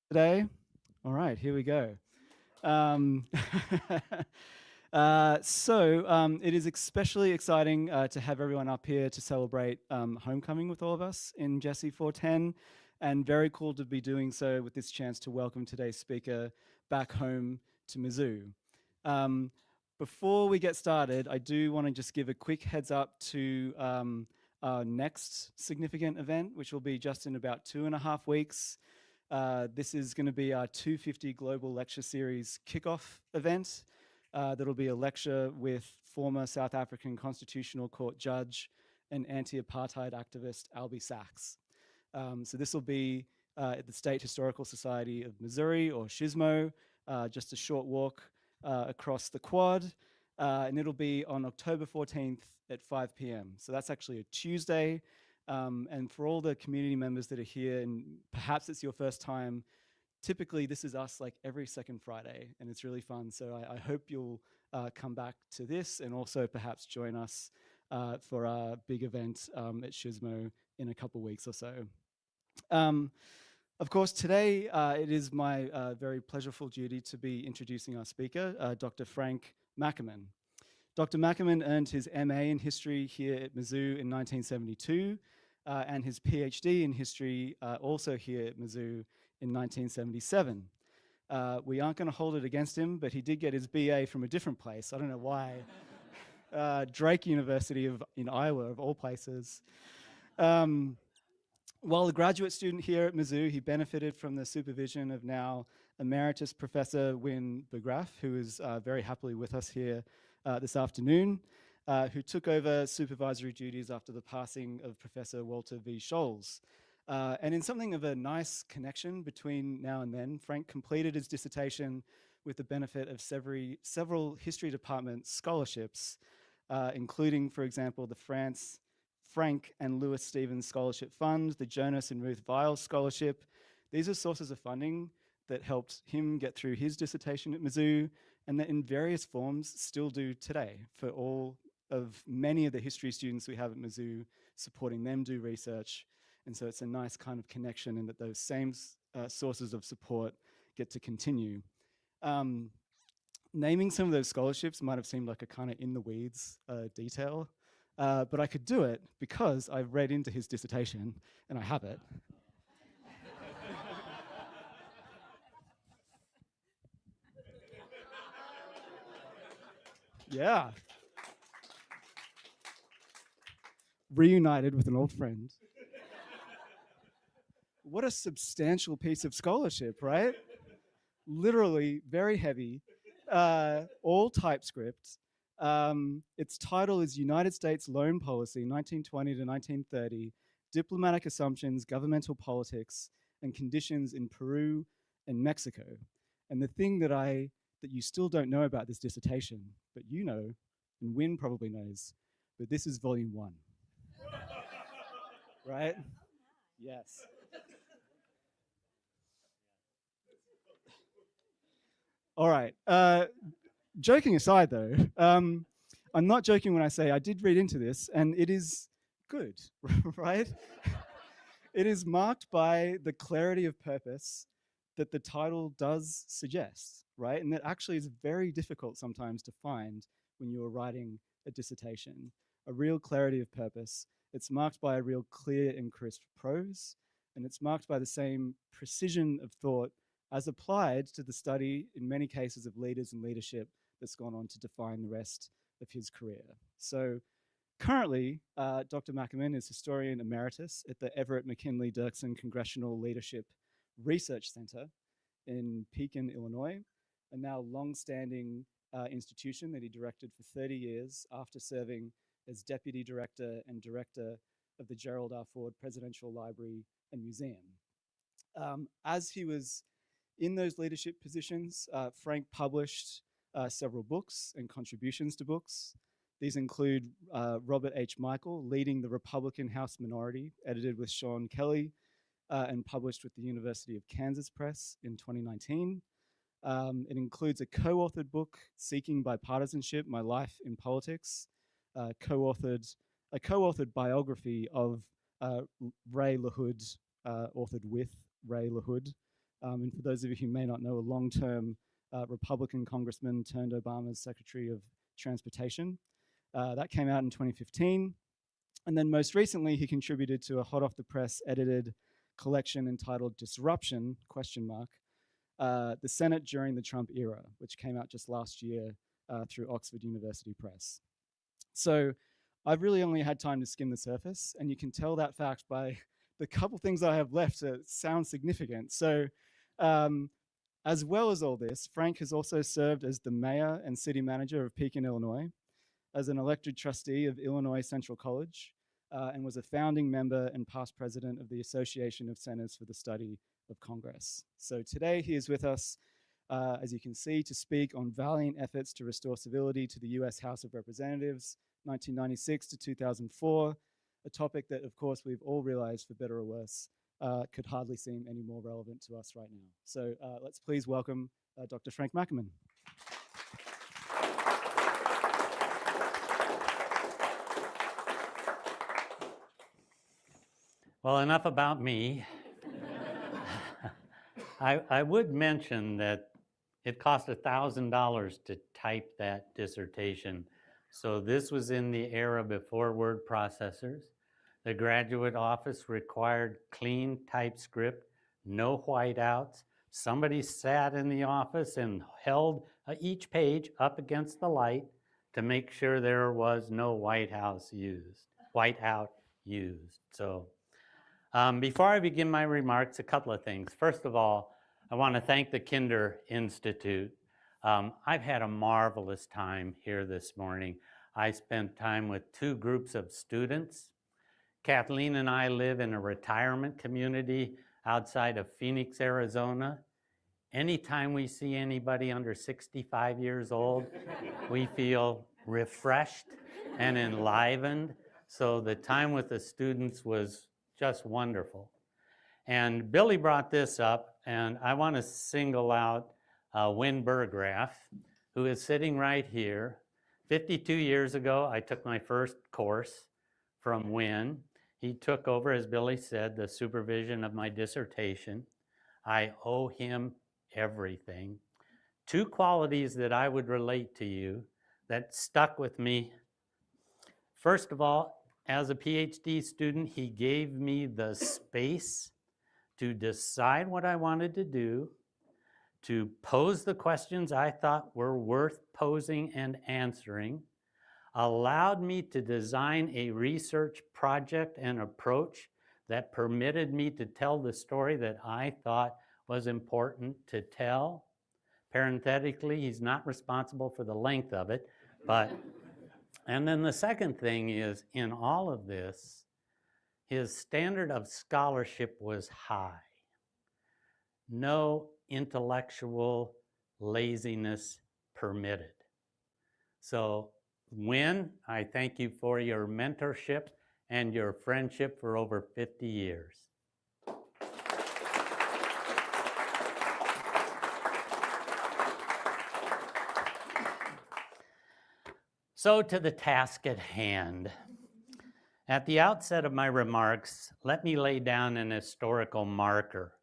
Today. All right, here we go. Um, it is especially exciting to have everyone up here to celebrate homecoming with all of us in Jesse 410, and very cool to be doing so with this chance to welcome today's speaker back home to Mizzou. Um, Before we get started, I do want to just give a quick heads up to our next significant event, which will be just in about 2.5 weeks. This is going to be our 250 Global Lecture Series kickoff event. That'll be a lecture with former South African Constitutional Court judge and anti-apartheid activist Albie Sachs. So this will be at the State Historical Society of Missouri, or SHISMO, just a short walk across the quad. And it'll be on October 14th at 5 p.m. So that's actually a Tuesday. And for all the community members that are here, and perhaps it's your first time, typically this is us like every second Friday, and it's really fun. So I hope you'll come back to this and also perhaps join us for our big event at SHISMO in a couple weeks or so. Um, of course, today it is my very pleasurable duty to be introducing our speaker, Dr. Frank Mackerman. Dr. Mackerman earned his MA in history here at Mizzou in 1972 and his PhD in history also here at Mizzou in 1977. We aren't going to hold it against him, but he did get his BA from a different place. I don't know why. Drake University in Iowa, of all places. While a graduate student here at Mizzou, he benefited from the supervision of now Emeritus Professor Wynne Begraff, who is very happily with us here this afternoon, who took over supervisory duties after the passing of Professor Walter V. Scholes. And in something of a nice connection between now and then, Frank completed his dissertation with the benefit of several history department scholarships, including, for example, the Frank and Lewis Stevens Scholarship Fund, the Jonas and Ruth Viles Scholarship. These are sources of funding that helped him get through his dissertation at Mizzou, and that in various forms still do today for all of many of the history students we have at Mizzou, supporting them do research. And so it's a nice kind of connection in that those same sources of support get to continue. Naming some of those scholarships might have seemed like a kind of in the weeds detail, but I could do it because I've read into his dissertation and I have it. Yeah. Reunited with an old friend. What a substantial piece of scholarship, right? Literally very heavy, all TypeScript. Its title is United States Loan Policy, 1920 to 1930, Diplomatic Assumptions, Governmental Politics, and Conditions in Peru and Mexico. And the thing that you still don't know about this dissertation, but you know, and Wynne probably knows, but this is volume 1. Right? Yes. All right. Joking aside, though, I'm not joking when I say I did read into this, and it is good, right? It is marked by the clarity of purpose that the title does suggest, right? And that actually is very difficult sometimes to find when you are writing a dissertation. A real clarity of purpose. It's marked by a real clear and crisp prose, and it's marked by the same precision of thought as applied to the study, in many cases, of leaders and leadership that's gone on to define the rest of his career. So currently, Dr. Mackerman is historian emeritus at the Everett McKinley Dirksen Congressional Leadership Research Center in Pekin, Illinois, a now long-standing institution that he directed for 30 years after serving as deputy director and director of the Gerald R. Ford Presidential Library and Museum. As he was in those leadership positions, Frank published several books and contributions to books. These include Robert H. Michael, Leading the Republican House Minority, edited with Sean Kelly and published with the University of Kansas Press in 2019. It includes a co-authored book, Seeking Bipartisanship, My Life in Politics, a co-authored biography of Ray LaHood, authored with Ray LaHood, And for those of you who may not know, a long-term Republican congressman turned Obama's Secretary of Transportation. That came out in 2015. And then most recently, he contributed to a hot-off-the-press edited collection entitled Disruption, ? The Senate During the Trump Era, which came out just last year through Oxford University Press. So I've really only had time to skim the surface, and you can tell that fact by the couple things I have left to sound significant. So as well as all this, Frank has also served as the mayor and city manager of Pekin, Illinois, as an elected trustee of Illinois Central College, and was a founding member and past president of the Association of Centers for the Study of Congress. So today he is with us, as you can see, to speak on valiant efforts to restore civility to the US House of Representatives, 1996 to 2004, a topic that, of course, we've all realized, for better or worse, could hardly seem any more relevant to us right now. So let's please welcome Dr. Frank Mackerman. Well, enough about me. I would mention that it cost $1,000 to type that dissertation. So this was in the era before word processors. The graduate office required clean typescript, no whiteouts. Somebody sat in the office and held each page up against the light to make sure there was no whiteout used. So before I begin my remarks, a couple of things. First of all, I want to thank the Kinder Institute. I've had a marvelous time here this morning. I spent time with two groups of students. Kathleen and I live in a retirement community outside of Phoenix, Arizona. Anytime we see anybody under 65 years old, we feel refreshed and enlivened. So the time with the students was just wonderful. And Billy brought this up, and I want to single out Win Burgraff, who is sitting right here. 52 years ago, I took my first course from Win. He took over, as Billy said, the supervision of my dissertation. I owe him everything. Two qualities that I would relate to you that stuck with me. First of all, as a PhD student, he gave me the space to decide what I wanted to do, to pose the questions I thought were worth posing and answering, allowed me to design a research project and approach that permitted me to tell the story that I thought was important to tell. Parenthetically, he's not responsible for the length of it, but and then the second thing is, in all of this, his standard of scholarship was high. No intellectual laziness permitted. So, Win, I thank you for your mentorship and your friendship for over 50 years. So to the task at hand. At the outset of my remarks, let me lay down an historical marker.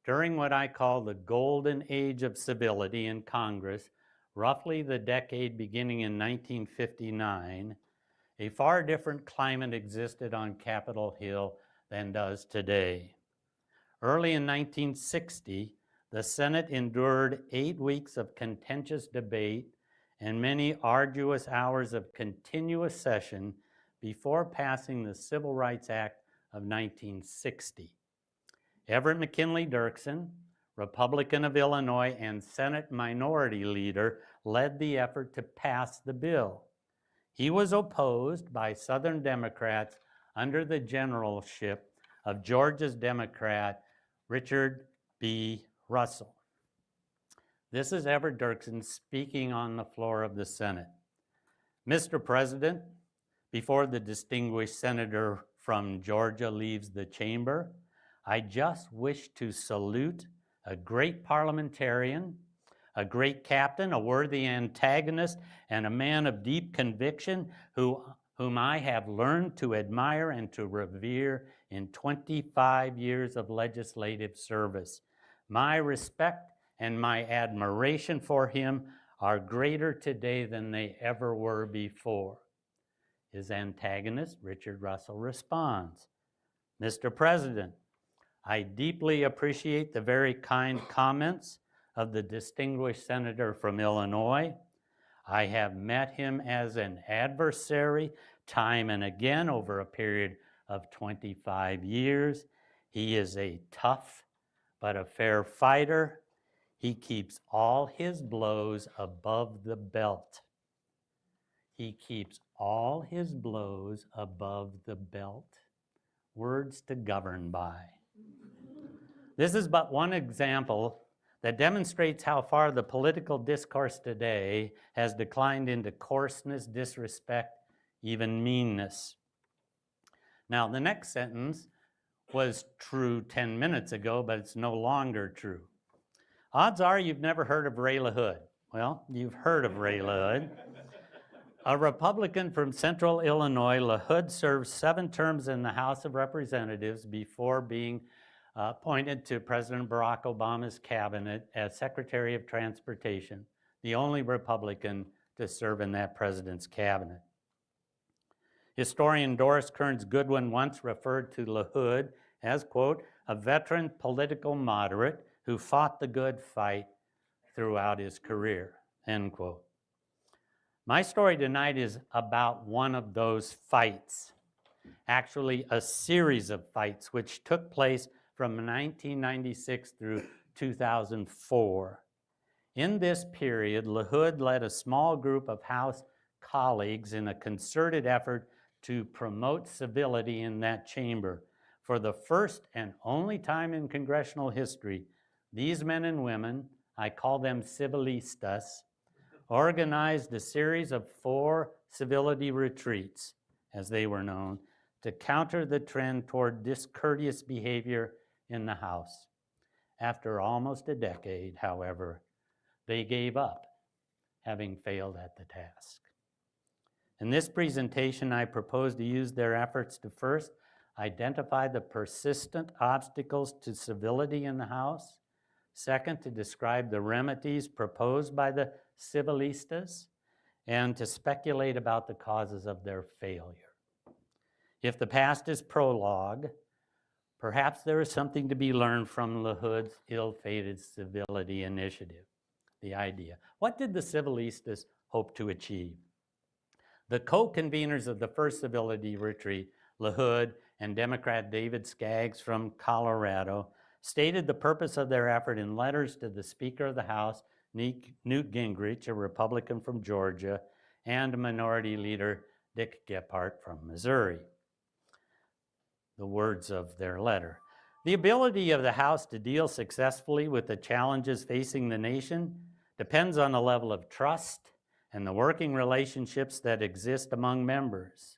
During what I call the golden age of civility in Congress, roughly the decade beginning in 1959, a far different climate existed on Capitol Hill than does today. Early in 1960, the Senate endured 8 weeks of contentious debate and many arduous hours of continuous session before passing the Civil Rights Act of 1960. Everett McKinley Dirksen, Republican of Illinois and Senate Minority Leader, led the effort to pass the bill. He was opposed by Southern Democrats under the generalship of Georgia's Democrat Richard B. Russell. This is Everett Dirksen speaking on the floor of the Senate. Mr. President, before the distinguished senator from Georgia leaves the chamber, I just wish to salute a great parliamentarian, a great captain, a worthy antagonist, and a man of deep conviction whom I have learned to admire and to revere in 25 years of legislative service, My respect and my admiration for him are greater today than they ever were before. His antagonist, Richard Russell, responds, Mr. President, I deeply appreciate the very kind comments of the distinguished senator from Illinois. I have met him as an adversary time and again over a period of 25 years. He is a tough but a fair fighter. He keeps all his blows above the belt. He keeps all his blows above the belt. Words to govern by. This is but one example that demonstrates how far the political discourse today has declined into coarseness, disrespect, even meanness. Now, the next sentence was true 10 minutes ago, but it's no longer true. Odds are you've never heard of Ray LaHood. Well, you've heard of Ray LaHood. A Republican from central Illinois, LaHood served 7 terms in the House of Representatives before being appointed to President Barack Obama's cabinet as Secretary of Transportation, the only Republican to serve in that president's cabinet. Historian Doris Kearns Goodwin once referred to LaHood as, quote, a veteran political moderate who fought the good fight throughout his career, end quote. My story tonight is about one of those fights, actually a series of fights which took place from 1996 through 2004. In this period, LaHood led a small group of House colleagues in a concerted effort to promote civility in that chamber. For the first and only time in congressional history, these men and women, I call them civilistas, organized a series of 4 civility retreats, as they were known, to counter the trend toward discourteous behavior in the House. After almost a decade, however, they gave up, having failed at the task. In this presentation, I propose to use their efforts to first identify the persistent obstacles to civility in the House, second, to describe the remedies proposed by the civilistas, and to speculate about the causes of their failure. If the past is prologue, perhaps there is something to be learned from LaHood's ill-fated civility initiative, the idea. What did the civilistas hope to achieve? The co-conveners of the first civility retreat, LaHood and Democrat David Skaggs from Colorado, stated the purpose of their effort in letters to the Speaker of the House, Newt Gingrich, a Republican from Georgia, and Minority Leader Dick Gephardt from Missouri. The words of their letter. The ability of the House to deal successfully with the challenges facing the nation depends on the level of trust and the working relationships that exist among members.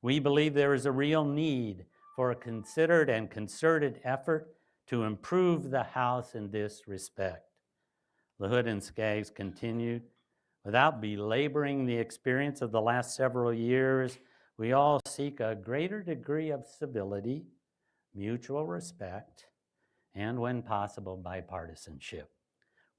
We believe there is a real need for a considered and concerted effort to improve the House in this respect. LaHood and Skaggs continued, without belaboring the experience of the last several years, we all seek a greater degree of civility, mutual respect, and when possible, bipartisanship.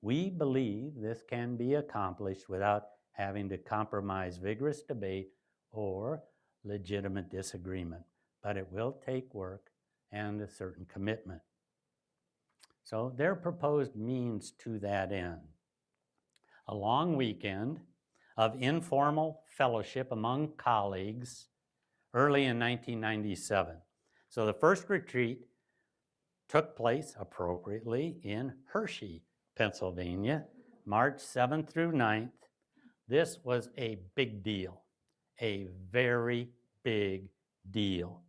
We believe this can be accomplished without having to compromise vigorous debate or legitimate disagreement, but it will take work and a certain commitment. So their proposed means to that end. A long weekend of informal fellowship among colleagues early in 1997. So the first retreat took place appropriately in Hershey, Pennsylvania, March 7th through 9th. This was a big deal, a very big deal.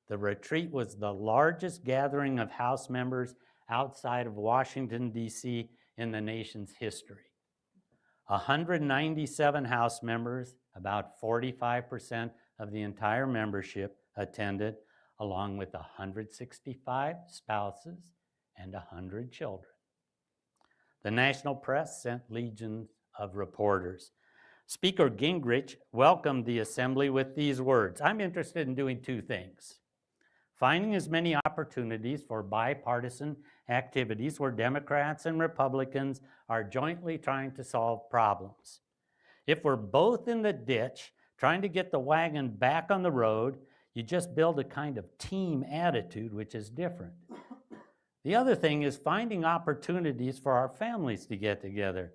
The retreat was the largest gathering of House members outside of Washington, D.C. in the nation's history. 197 House members, about 45% of the entire membership, attended, along with 165 spouses and 100 children. The national press sent legions of reporters. Speaker Gingrich welcomed the assembly with these words: I'm interested in doing 2 things: finding as many opportunities for bipartisan activities where Democrats and Republicans are jointly trying to solve problems. If we're both in the ditch trying to get the wagon back on the road, you just build a kind of team attitude, which is different. The other thing is finding opportunities for our families to get together.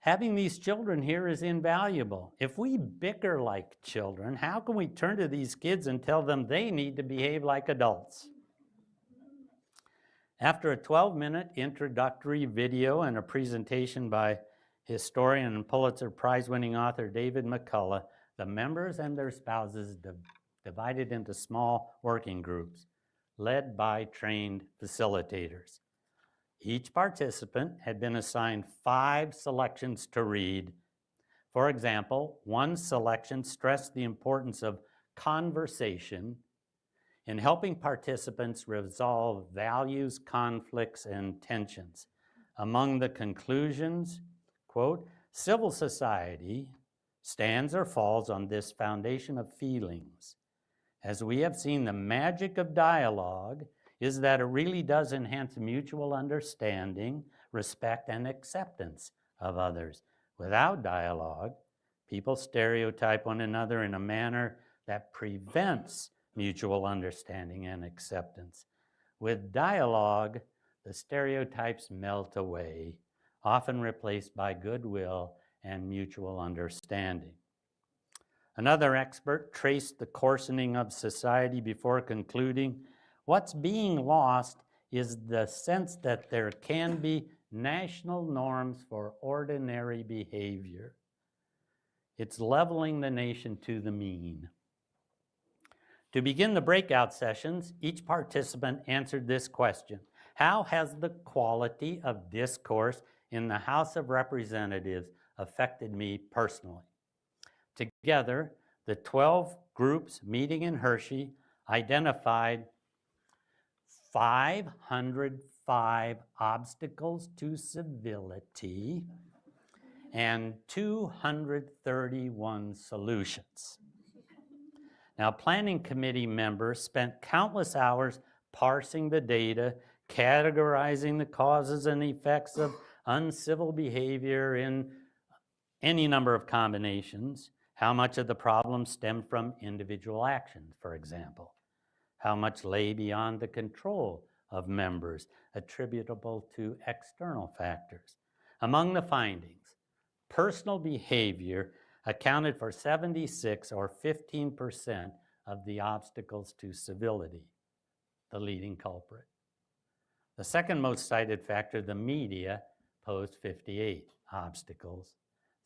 Having these children here is invaluable. If we bicker like children, how can we turn to these kids and tell them they need to behave like adults? After a 12-minute introductory video and a presentation by historian and Pulitzer Prize-winning author David McCullough, the members and their spouses divided into small working groups, led by trained facilitators. Each participant had been assigned 5 selections to read. For example, one selection stressed the importance of conversation in helping participants resolve values, conflicts, and tensions. Among the conclusions, quote, civil society stands or falls on this foundation of feelings. As we have seen, the magic of dialogue is that it really does enhance mutual understanding, respect, and acceptance of others. Without dialogue, people stereotype one another in a manner that prevents mutual understanding and acceptance. With dialogue, the stereotypes melt away, often replaced by goodwill and mutual understanding. Another expert traced the coarsening of society before concluding, what's being lost is the sense that there can be national norms for ordinary behavior. It's leveling the nation to the mean. To begin the breakout sessions, each participant answered this question: how has the quality of discourse in the House of Representatives affected me personally? Together, the 12 groups meeting in Hershey identified 505 obstacles to civility and 231 solutions. Now, planning committee members spent countless hours parsing the data, categorizing the causes and effects of uncivil behavior in any number of combinations. How much of the problem stemmed from individual actions, for example? How much lay beyond the control of members, attributable to external factors? Among the findings, personal behavior accounted for 76 or 15% of the obstacles to civility, the leading culprit. The second most cited factor, the media, posed 58 obstacles.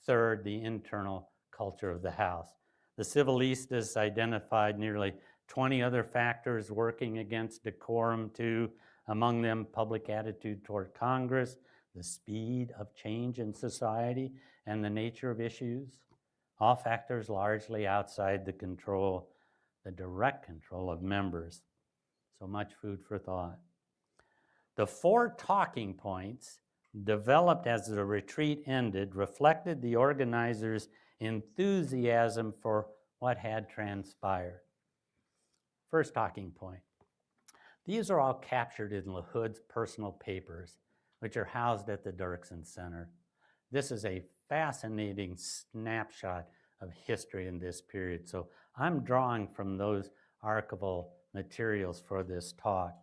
Third, the internal culture of the House. The civilistas identified nearly 20 other factors working against decorum too, among them public attitude toward Congress, the speed of change in society, and the nature of issues. All factors largely outside the direct control of members. So much food for thought. The 4 talking points developed as the retreat ended reflected the organizers' enthusiasm for what had transpired. First talking point. These are all captured in LaHood's personal papers, which are housed at the Dirksen Center. This is a fascinating snapshot of history in this period, so I'm drawing from those archival materials for this talk.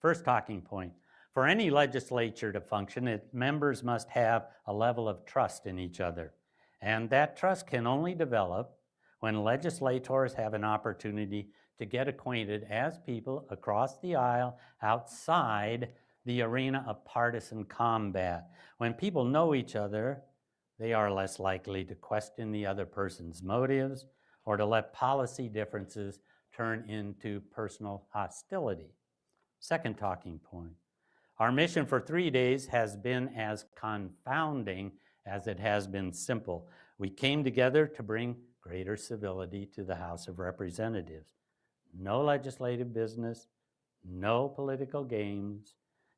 First talking point. For any legislature to function, members must have a level of trust in each other. And that trust can only develop when legislators have an opportunity to get acquainted as people across the aisle outside the arena of partisan combat. When people know each other, they are less likely to question the other person's motives or to let policy differences turn into personal hostility. Second talking point. Our mission for 3 days has been as confounding as it has been simple. We came together to bring greater civility to the House of Representatives. No legislative business, no political games,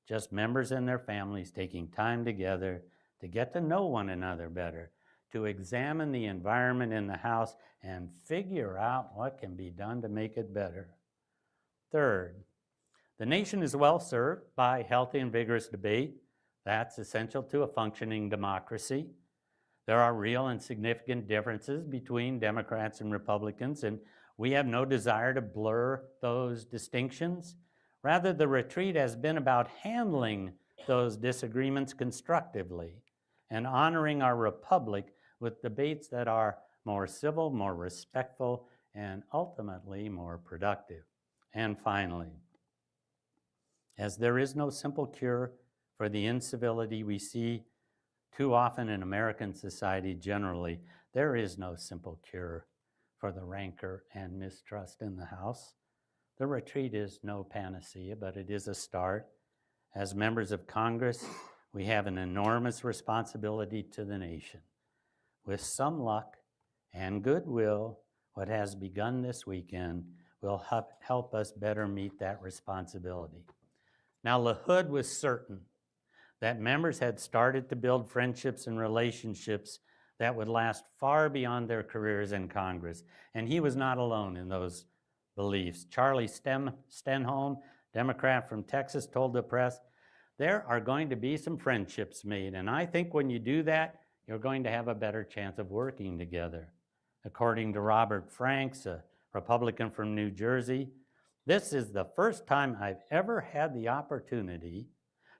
just members and their families taking time together to get to know one another better, to examine the environment in the House and figure out what can be done to make it better. Third, The nation is well served by healthy and vigorous debate. That's essential to a functioning democracy. There are real and significant differences between Democrats and Republicans, and we have no desire to blur those distinctions. Rather, the retreat has been about handling those disagreements constructively and honoring our republic with debates that are more civil, more respectful, and ultimately more productive. And finally, as there is no simple cure for the incivility we see too often in American society generally, there is no simple cure for the rancor and mistrust in the House. The retreat is no panacea, but it is a start. As members of Congress, we have an enormous responsibility to the nation. With some luck and goodwill, what has begun this weekend will help us better meet that responsibility. Now, LaHood was certain that members had started to build friendships and relationships that would last far beyond their careers in Congress. And he was not alone in those beliefs. Charlie Stenholm, Democrat from Texas, told the press, there are going to be some friendships made, and I think when you do that, you're going to have a better chance of working together. According to Robert Franks, a Republican from New Jersey, this is the first time I've ever had the opportunity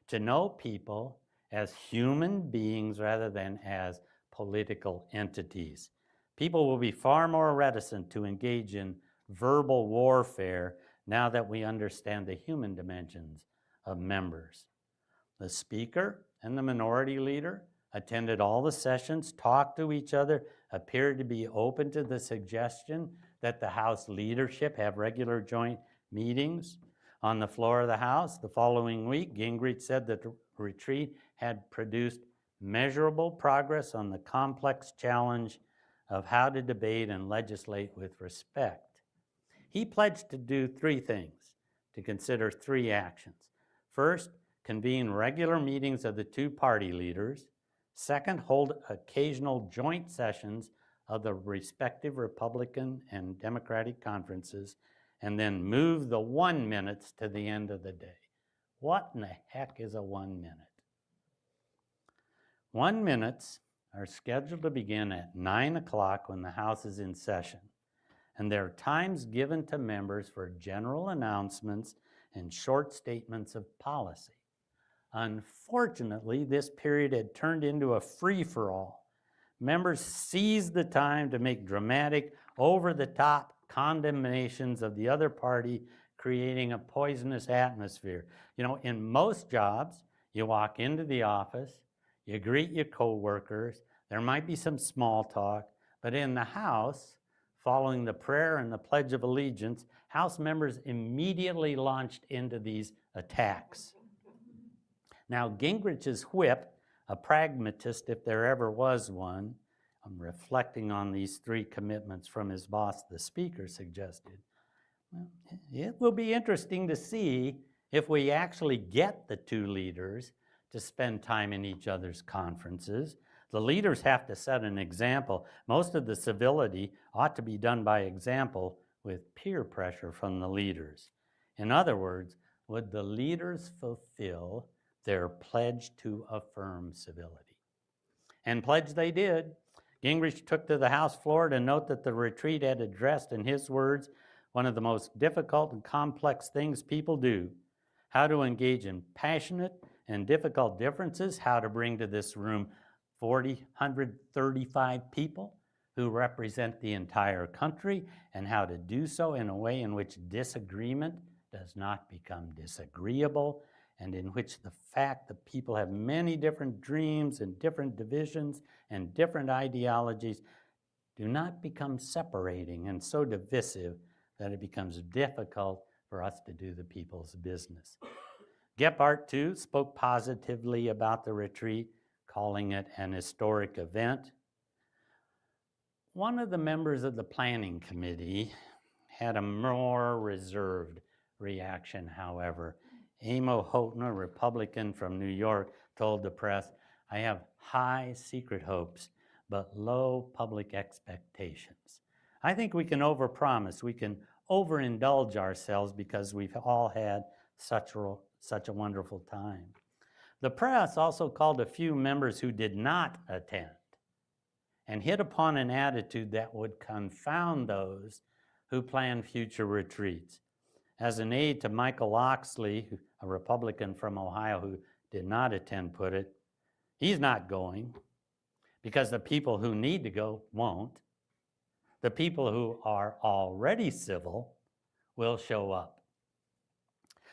to know people as human beings rather than as political entities. People will be far more reticent to engage in verbal warfare now that we understand the human dimensions of members. The Speaker and the Minority Leader attended all the sessions, talked to each other, appeared to be open to the suggestion that the House leadership have regular joint meetings. On the floor of the House the following week, Gingrich said that the retreat had produced measurable progress on the complex challenge of how to debate and legislate with respect. He pledged to do three things, to consider three actions. First, convene regular meetings of the two party leaders. Second, hold occasional joint sessions of the respective Republican and Democratic conferences, and then move the 1 minute to the end of the day. What in the heck is a 1 minute? 1 minute are scheduled to begin at 9 o'clock when the House is in session, and there are times given to members for general announcements and short statements of policy. Unfortunately, this period had turned into a free-for-all. Members seized the time to make dramatic, over-the-top condemnations of the other party, creating a poisonous atmosphere. You know, in most jobs, you walk into the office, you greet your coworkers, there might be some small talk, but in the House, following the prayer and the Pledge of Allegiance, House members immediately launched into these attacks. Now, Gingrich's whip, a pragmatist if there ever was one, I'm reflecting on these three commitments from his boss, the Speaker, suggested. Well, it will be interesting to see if we actually get the two leaders to spend time in each other's conferences. The leaders have to set an example. Most of the civility ought to be done by example with peer pressure from the leaders. In other words, would the leaders fulfill their pledge to affirm civility? And pledge they did. Gingrich took to the House floor to note that the retreat had addressed, in his words, one of the most difficult and complex things people do: how to engage in passionate and difficult differences, how to bring to this room 135 people who represent the entire country, and how to do so in a way in which disagreement does not become disagreeable, and in which the fact that people have many different dreams and different divisions and different ideologies do not become separating and so divisive that it becomes difficult for us to do the people's business. Gephardt, too, spoke positively about the retreat, calling it an historic event. One of the members of the planning committee had a more reserved reaction, however. Amo Houghton, a Republican from New York, told the press, "I have high secret hopes, but low public expectations. I think we can overpromise, we can overindulge ourselves because we've all had such a wonderful time. The press also called a few members who did not attend and hit upon an attitude that would confound those who planned future retreats. As an aide to Michael Oxley, a Republican from Ohio who did not attend, put it, he's not going because the people who need to go won't. The people who are already civil will show up.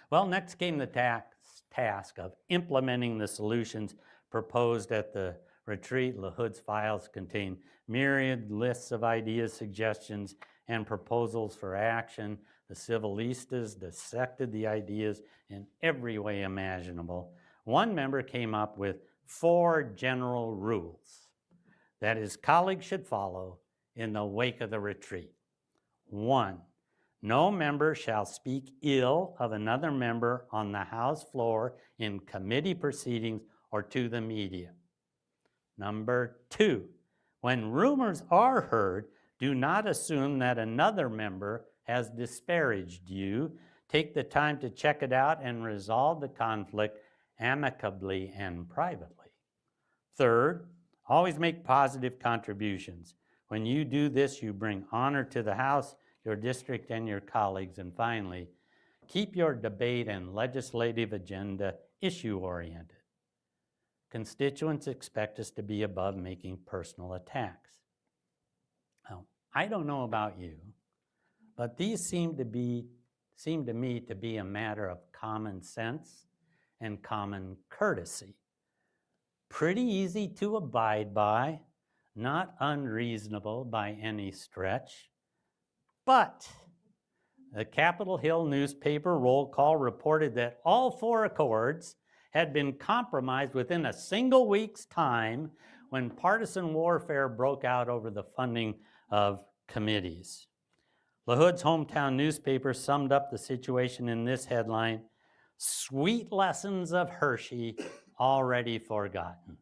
Well, next came the task of implementing the solutions proposed at the retreat. LaHood's files contain myriad lists of ideas, suggestions, and proposals for action. The civilistas dissected the ideas in every way imaginable. One member came up with 4 general rules that his colleagues should follow in the wake of the retreat. 1, no member shall speak ill of another member on the House floor, in committee proceedings, or to the media. Number 2, when rumors are heard, do not assume that another member has disparaged you. Take the time to check it out and resolve the conflict amicably and privately. Third, always make positive contributions. When you do this, you bring honor to the House, your district, and your colleagues. And finally, keep your debate and legislative agenda issue-oriented. Constituents expect us to be above making personal attacks. Now, I don't know about you, but these seem to me to be a matter of common sense and common courtesy. Pretty easy to abide by, not unreasonable by any stretch. But the Capitol Hill newspaper roll call reported that all 4 accords had been compromised within a single week's time when partisan warfare broke out over the funding of committees. LaHood's hometown newspaper summed up the situation in this headline: "Sweet lessons of Hershey already forgotten."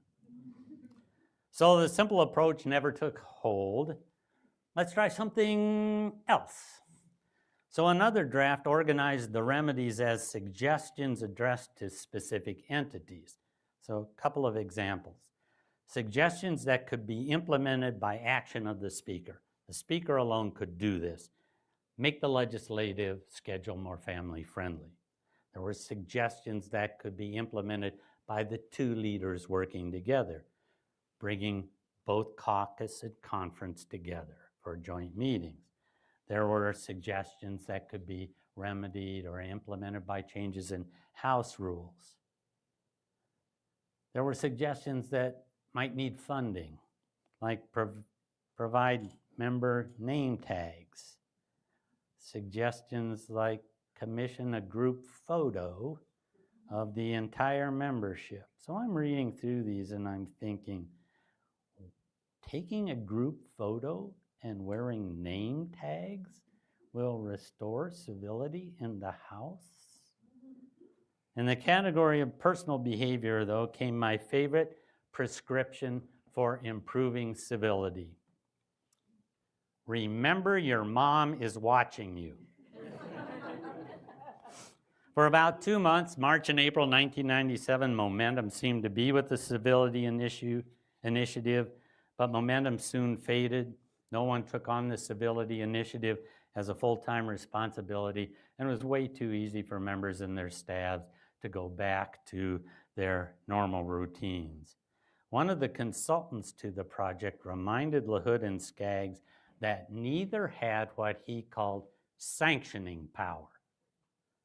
So the simple approach never took hold. Let's try something else. So another draft organized the remedies as suggestions addressed to specific entities. So a couple of examples. Suggestions that could be implemented by action of the speaker. The speaker alone could do this. Make the legislative schedule more family friendly. There were suggestions that could be implemented by the 2 leaders working together, bringing both caucus and conference together for joint meetings. There were suggestions that could be remedied or implemented by changes in House rules. There were suggestions that might need funding, like provide member name tags. Suggestions like commission a group photo of the entire membership. So I'm reading through these and I'm thinking, taking a group photo and wearing name tags will restore civility in the House? In the category of personal behavior, though, came my favorite prescription for improving civility. Remember, your mom is watching you. For about 2 months, March and April 1997, momentum seemed to be with the Civility initiative, but momentum soon faded. No one took on the Civility initiative as a full-time responsibility, and it was way too easy for members and their staffs to go back to their normal routines. One of the consultants to the project reminded LaHood and Skaggs that neither had what he called sanctioning power.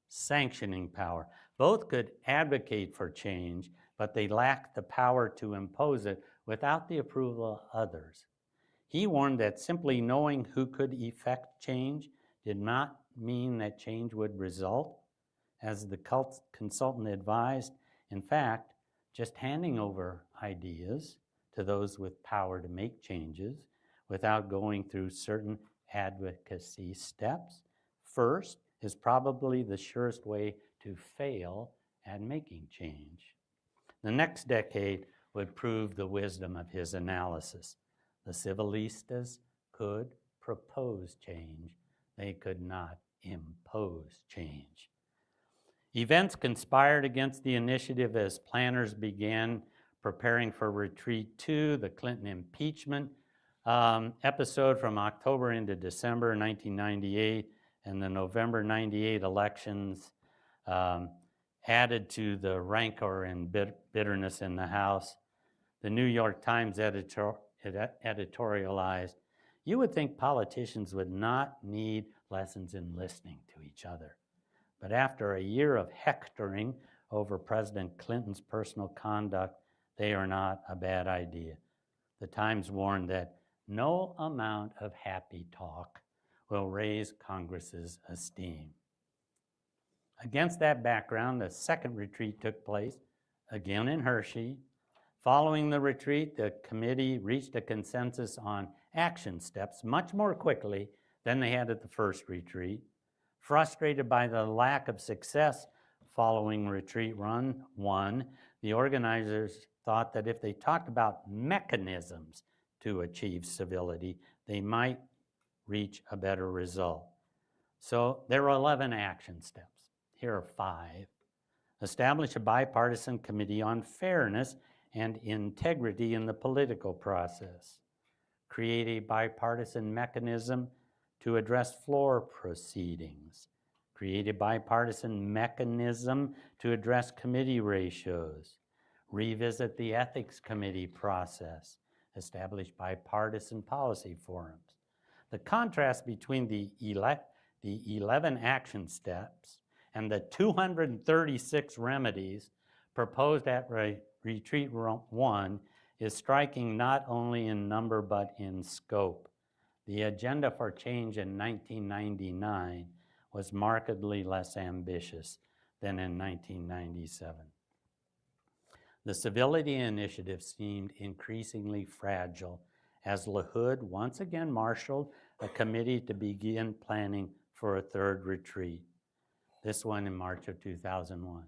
Sanctioning power. Both could advocate for change, but they lacked the power to impose it without the approval of others. He warned that simply knowing who could effect change did not mean that change would result. As the consultant advised, in fact, just handing over ideas to those with power to make changes without going through certain advocacy steps first is probably the surest way to fail at making change. The next decade would prove the wisdom of his analysis. The civilistas could propose change. They could not impose change. Events conspired against the initiative as planners began preparing for Retreat 2, the Clinton impeachment episode from October into December 1998, and the November 98 elections added to the rancor and bitterness in the House. The New York Times editorialized, "You would think politicians would not need lessons in listening to each other. But after a year of hectoring over President Clinton's personal conduct, they are not a bad idea." The Times warned that no amount of happy talk will raise Congress's esteem. Against that background, the second retreat took place, again in Hershey. Following the retreat, the committee reached a consensus on action steps much more quickly than they had at the first retreat. Frustrated by the lack of success following Retreat 1, the organizers thought that if they talked about mechanisms to achieve civility, they might reach a better result. So there were 11 action steps. Here are 5. Establish a bipartisan committee on fairness and integrity in the political process. Create a bipartisan mechanism to address floor proceedings. Create a bipartisan mechanism to address committee ratios. Revisit the ethics committee process. Establish bipartisan policy forums. The contrast between the 11 action steps and the 236 remedies proposed at Retreat 1 is striking not only in number but in scope. The agenda for change in 1999 was markedly less ambitious than in 1997. The Civility Initiative seemed increasingly fragile as LaHood once again marshaled a committee to begin planning for a third retreat, this one in March of 2001.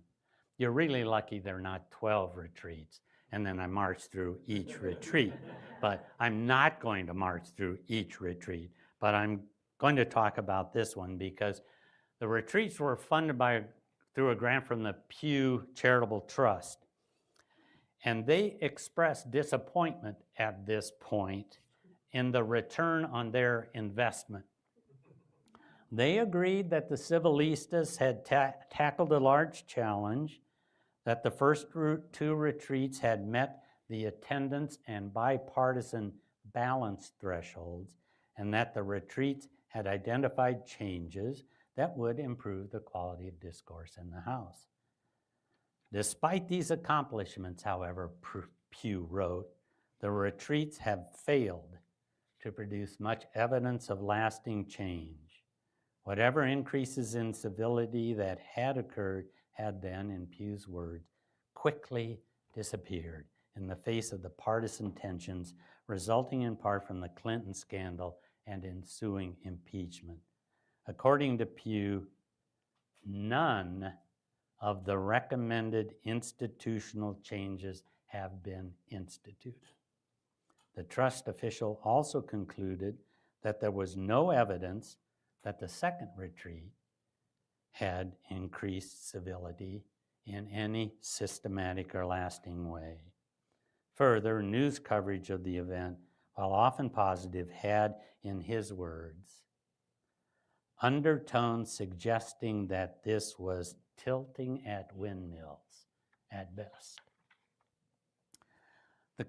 You're really lucky there are not 12 retreats, and then I march through each retreat. But I'm not going to march through each retreat, but I'm going to talk about this one because the retreats were funded through a grant from the Pew Charitable Trust. And they expressed disappointment at this point in the return on their investment. They agreed that the civilistas had tackled a large challenge, that the first 2 retreats had met the attendance and bipartisan balance thresholds, and that the retreats had identified changes that would improve the quality of discourse in the House. Despite these accomplishments, however, Pew wrote, the retreats have failed to produce much evidence of lasting change. Whatever increases in civility that had occurred had then, in Pew's words, quickly disappeared in the face of the partisan tensions resulting in part from the Clinton scandal and ensuing impeachment. According to Pew, none of the recommended institutional changes have been instituted. The trust official also concluded that there was no evidence that the second retreat had increased civility in any systematic or lasting way. Further, news coverage of the event, while often positive, had, in his words, undertones suggesting that this was tilting at windmills at best. The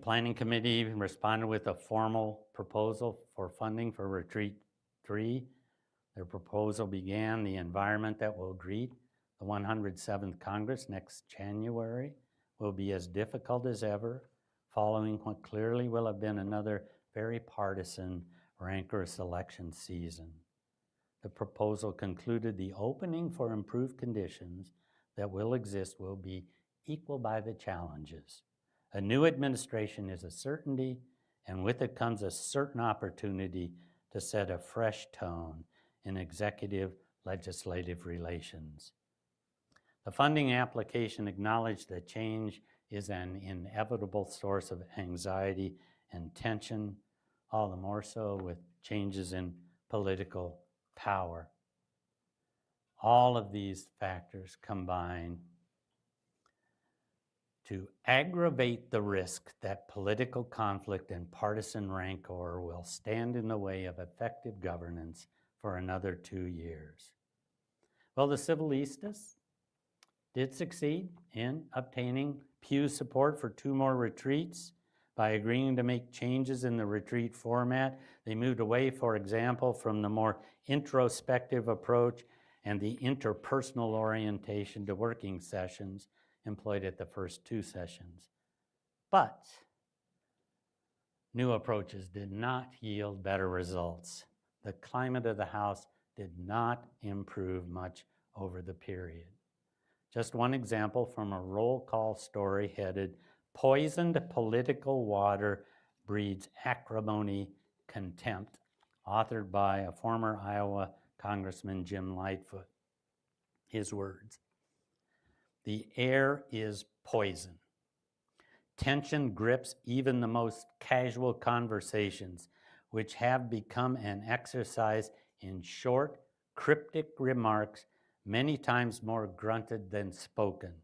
planning committee, responded with a formal proposal for funding for Retreat 3. Their proposal began the environment that will greet the 107th Congress next January will be as difficult as ever, following what clearly will have been another very partisan, rancorous election season. The proposal concluded the opening for improved conditions that will exist will be equal by the challenges. A new administration is a certainty, and with it comes a certain opportunity to set a fresh tone in executive-legislative relations. The funding application acknowledged that change is an inevitable source of anxiety and tension, all the more so with changes in political power. All of these factors combine to aggravate the risk that political conflict and partisan rancor will stand in the way of effective governance for another 2 years. Well, the civilistas did succeed in obtaining Pew support for 2 more retreats by agreeing to make changes in the retreat format. They moved away, for example, from the more introspective approach and the interpersonal orientation to working sessions employed at the first 2 sessions. But new approaches did not yield better results. The climate of the House did not improve much over the period. Just one example from a roll call story headed, "Poisoned Political Water Breeds Acrimony Contempt," authored by a former Iowa Congressman, Jim Lightfoot. His words: "The air is poison. Tension grips even the most casual conversations, which have become an exercise in short, cryptic remarks, many times more grunted than spoken.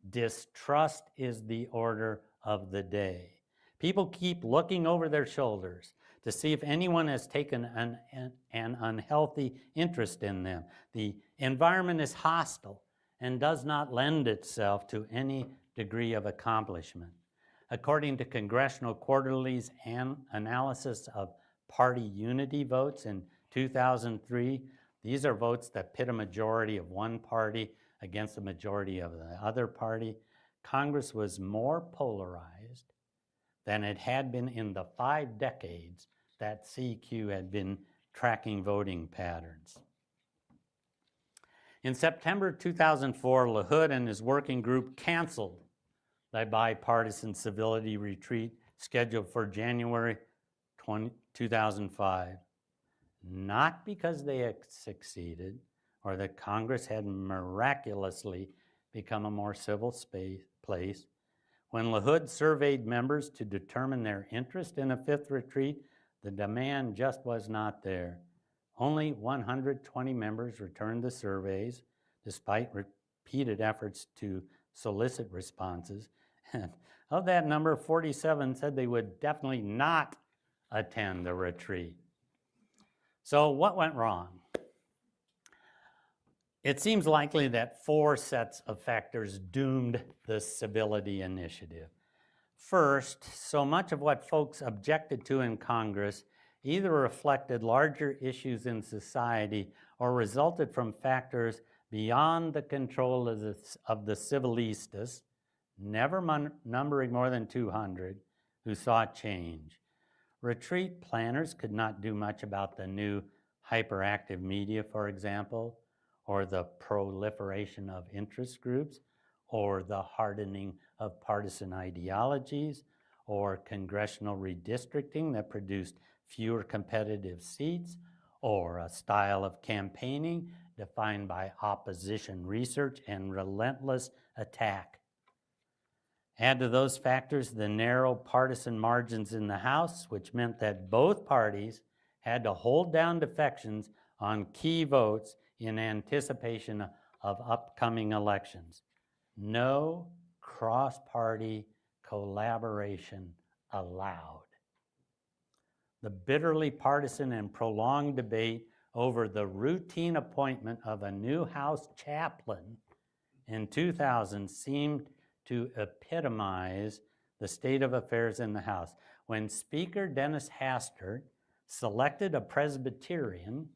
Distrust is the order of the day. People keep looking over their shoulders to see if anyone has taken an unhealthy interest in them. The environment is hostile and does not lend itself to any degree of accomplishment." According to Congressional Quarterly's analysis of party unity votes in 2003, these are votes that pit a majority of one party against a majority of the other party. Congress was more polarized than it had been in the 5 decades that CQ had been tracking voting patterns. In September 2004, LaHood and his working group canceled the bipartisan civility retreat scheduled for January 2005. Not because they had succeeded or that Congress had miraculously become a more civil place. When LaHood surveyed members to determine their interest in a 5th retreat, the demand just was not there. Only 120 members returned the surveys, despite repeated efforts to solicit responses. And of that number, 47 said they would definitely not attend the retreat. So what went wrong? It seems likely that 4 sets of factors doomed the civility initiative. First, so much of what folks objected to in Congress either reflected larger issues in society or resulted from factors beyond the control of the civilistas, never numbering more than 200, who sought change. Retreat planners could not do much about the new hyperactive media, for example, or the proliferation of interest groups, or the hardening of partisan ideologies, or congressional redistricting that produced fewer competitive seats, or a style of campaigning defined by opposition research and relentless attack. Add to those factors the narrow partisan margins in the House, which meant that both parties had to hold down defections on key votes in anticipation of upcoming elections. No cross-party collaboration allowed. The bitterly partisan and prolonged debate over the routine appointment of a new House chaplain in 2000 seemed to epitomize the state of affairs in the House. When Speaker Dennis Hastert selected a Presbyterian,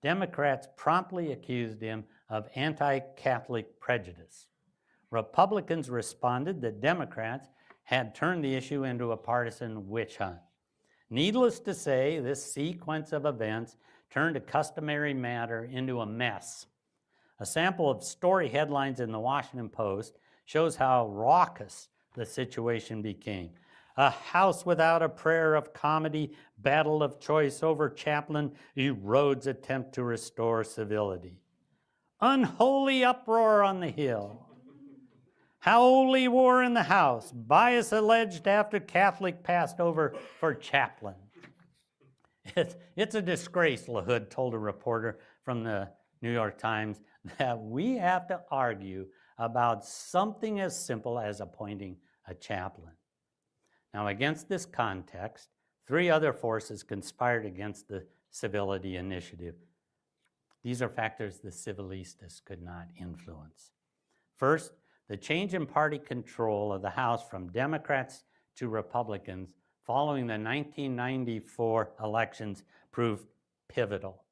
Democrats promptly accused him of anti-Catholic prejudice. Republicans responded that Democrats had turned the issue into a partisan witch hunt. Needless to say, this sequence of events turned a customary matter into a mess. A sample of story headlines in the Washington Post shows how raucous the situation became. A house without a prayer of comedy, battle of choice over chaplain erodes attempt to restore civility. Unholy uproar on the Hill. Holy war in the House, bias alleged after Catholic passed over for chaplain. It's a disgrace, LaHood told a reporter from the New York Times. that we have to argue about something as simple as appointing a chaplain. Now, against this context, 3 other forces conspired against the Civility initiative. These are factors the civilistas could not influence. First, the change in party control of the House from Democrats to Republicans following the 1994 elections proved pivotal.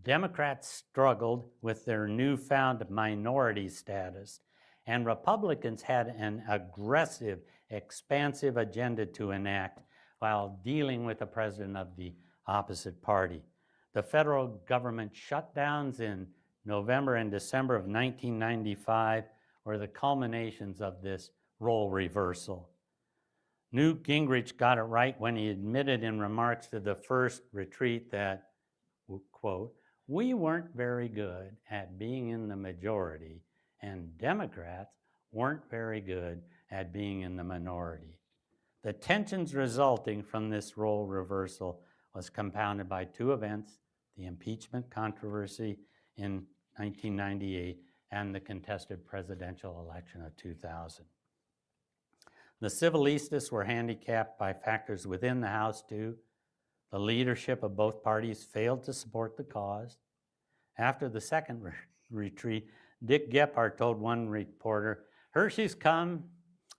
Democrats struggled with their newfound minority status, and Republicans had an aggressive, expansive agenda to enact while dealing with the president of the opposite party. The federal government shutdowns in November and December of 1995 were the culminations of this role reversal. Newt Gingrich got it right when he admitted in remarks to the first retreat that, quote, "We weren't very good at being in the majority, and Democrats weren't very good at being in the minority." The tensions resulting from this role reversal was compounded by 2 events, the impeachment controversy in 1998 and the contested presidential election of 2000. The civilistas were handicapped by factors within the House too. The leadership of both parties failed to support the cause. After the second retreat, Dick Gephardt told one reporter, "Hershey's come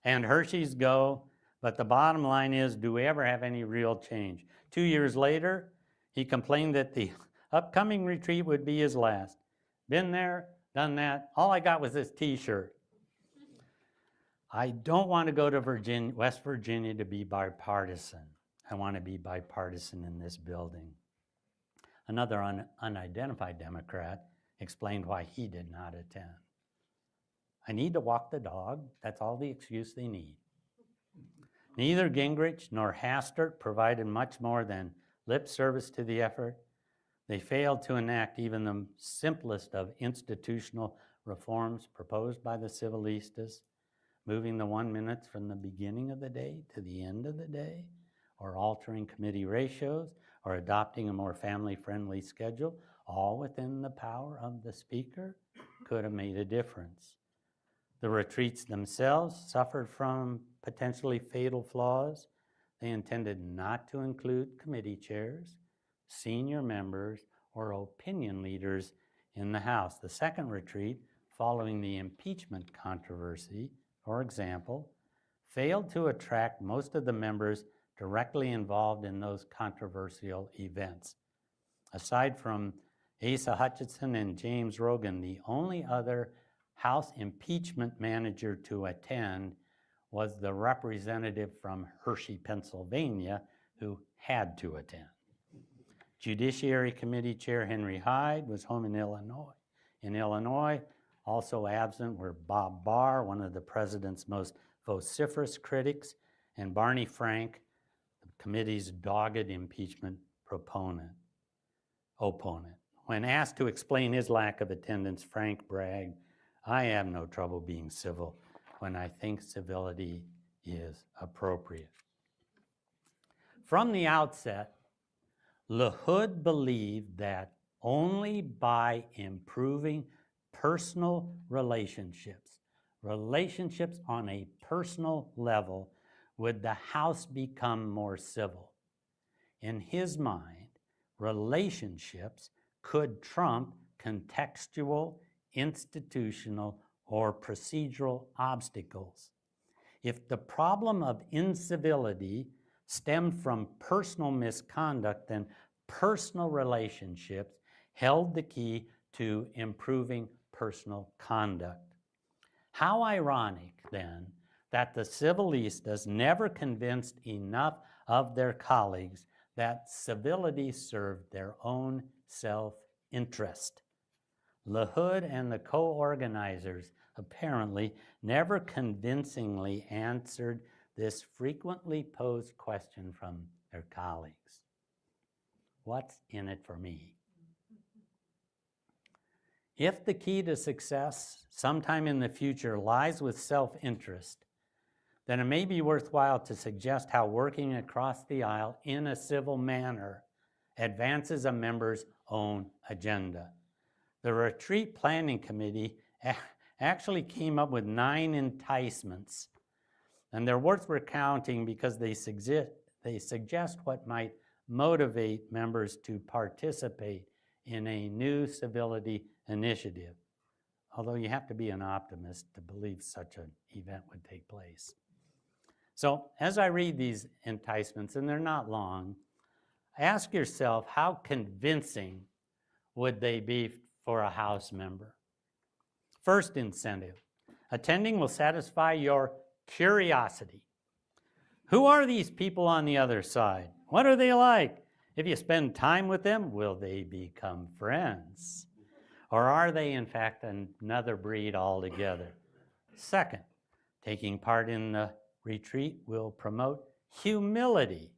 and Hershey's go, but the bottom line is, do we ever have any real change?" 2 years later, he complained that the upcoming retreat would be his last. Been there, done that. All I got was this T-shirt. I don't want to go to West Virginia to be bipartisan. I want to be bipartisan in this building. Another unidentified Democrat explained why he did not attend. "I need to walk the dog. That's all the excuse they need." Neither Gingrich nor Hastert provided much more than lip service to the effort. They failed to enact even the simplest of institutional reforms proposed by the civilistas, moving the 1 minute from the beginning of the day to the end of the day, or altering committee ratios, or adopting a more family-friendly schedule, all within the power of the speaker, could have made a difference. The retreats themselves suffered from potentially fatal flaws. They intended not to include committee chairs, senior members, or opinion leaders in the House. The second retreat, following the impeachment controversy, for example, failed to attract most of the members directly involved in those controversial events. Aside from Asa Hutchinson and James Rogan, the only other House impeachment manager to attend was the representative from Hershey, Pennsylvania, who had to attend. Judiciary Committee Chair Henry Hyde was home in Illinois. Also absent were Bob Barr, one of the president's most vociferous critics, and Barney Frank, the committee's dogged impeachment opponent. When asked to explain his lack of attendance, Frank bragged, "I have no trouble being civil when I think civility is appropriate." From the outset, LaHood believed that only by improving personal relationships on a personal level, would the House become more civil. In his mind, relationships could trump contextual, institutional, or procedural obstacles. If the problem of incivility stemmed from personal misconduct, then personal relationships held the key to improving personal conduct. How ironic, then, that the civilistas never convinced enough of their colleagues that civility served their own self-interest. LaHood and the co-organizers apparently never convincingly answered this frequently posed question from their colleagues. What's in it for me? If the key to success sometime in the future lies with self-interest, then it may be worthwhile to suggest how working across the aisle in a civil manner advances a member's own agenda. The retreat planning committee actually came up with 9 enticements, and they're worth recounting because they suggest what might motivate members to participate in a new civility initiative, although you have to be an optimist to believe such an event would take place. So as I read these enticements, and they're not long, ask yourself, how convincing would they be for a House member? First incentive, attending will satisfy your curiosity. Who are these people on the other side? What are they like? If you spend time with them, will they become friends? Or are they, in fact, another breed altogether? Second, taking part in the retreat will promote humility.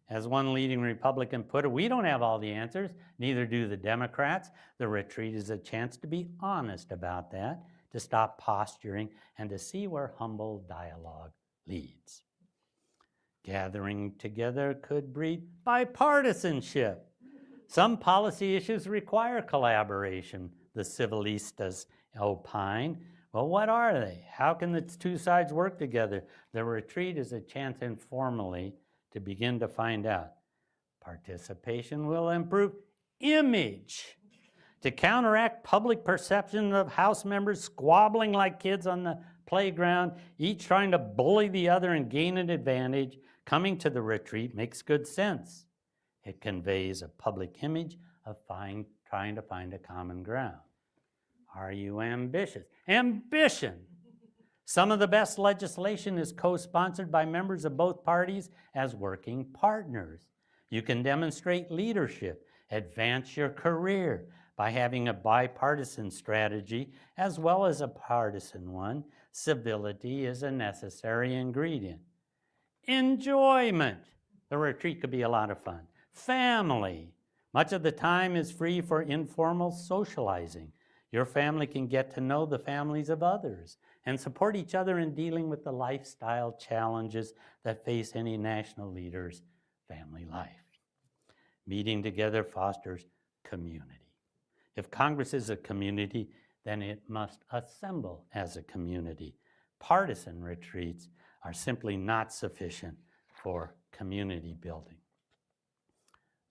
As one leading Republican put it, we don't have all the answers, neither do the Democrats. The retreat is a chance to be honest about that, to stop posturing, and to see where humble dialogue leads. Gathering together could breed bipartisanship. Some policy issues require collaboration, the civilistas opine. Well, what are they? How can the two sides work together? The retreat is a chance informally to begin to find out. Participation will improve image. To counteract public perception of House members squabbling like kids on the playground, each trying to bully the other and gain an advantage, coming to the retreat makes good sense. It conveys a public image of trying to find a common ground. Are you ambitious? Ambition! Some of the best legislation is co-sponsored by members of both parties as working partners. You can demonstrate leadership, advance your career by having a bipartisan strategy as well as a partisan one. Civility is a necessary ingredient. Enjoyment. The retreat could be a lot of fun. Family. Much of the time is free for informal socializing. Your family can get to know the families of others and support each other in dealing with the lifestyle challenges that face any national leader's family life. Meeting together fosters community. If Congress is a community, then it must assemble as a community. Partisan retreats are simply not sufficient for community building.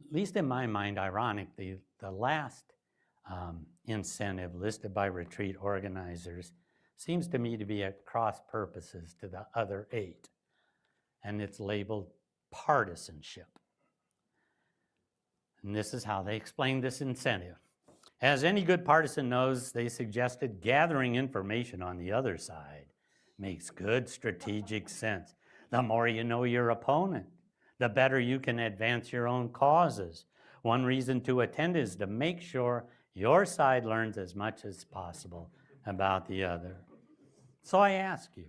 At least in my mind, ironically, the last incentive listed by retreat organizers seems to me to be at cross purposes to the other 8, and it's labeled partisanship. And this is how they explain this incentive. As any good partisan knows, they suggested gathering information on the other side makes good strategic sense. The more you know your opponent, the better you can advance your own causes. One reason to attend is to make sure your side learns as much as possible about the other. So I ask you,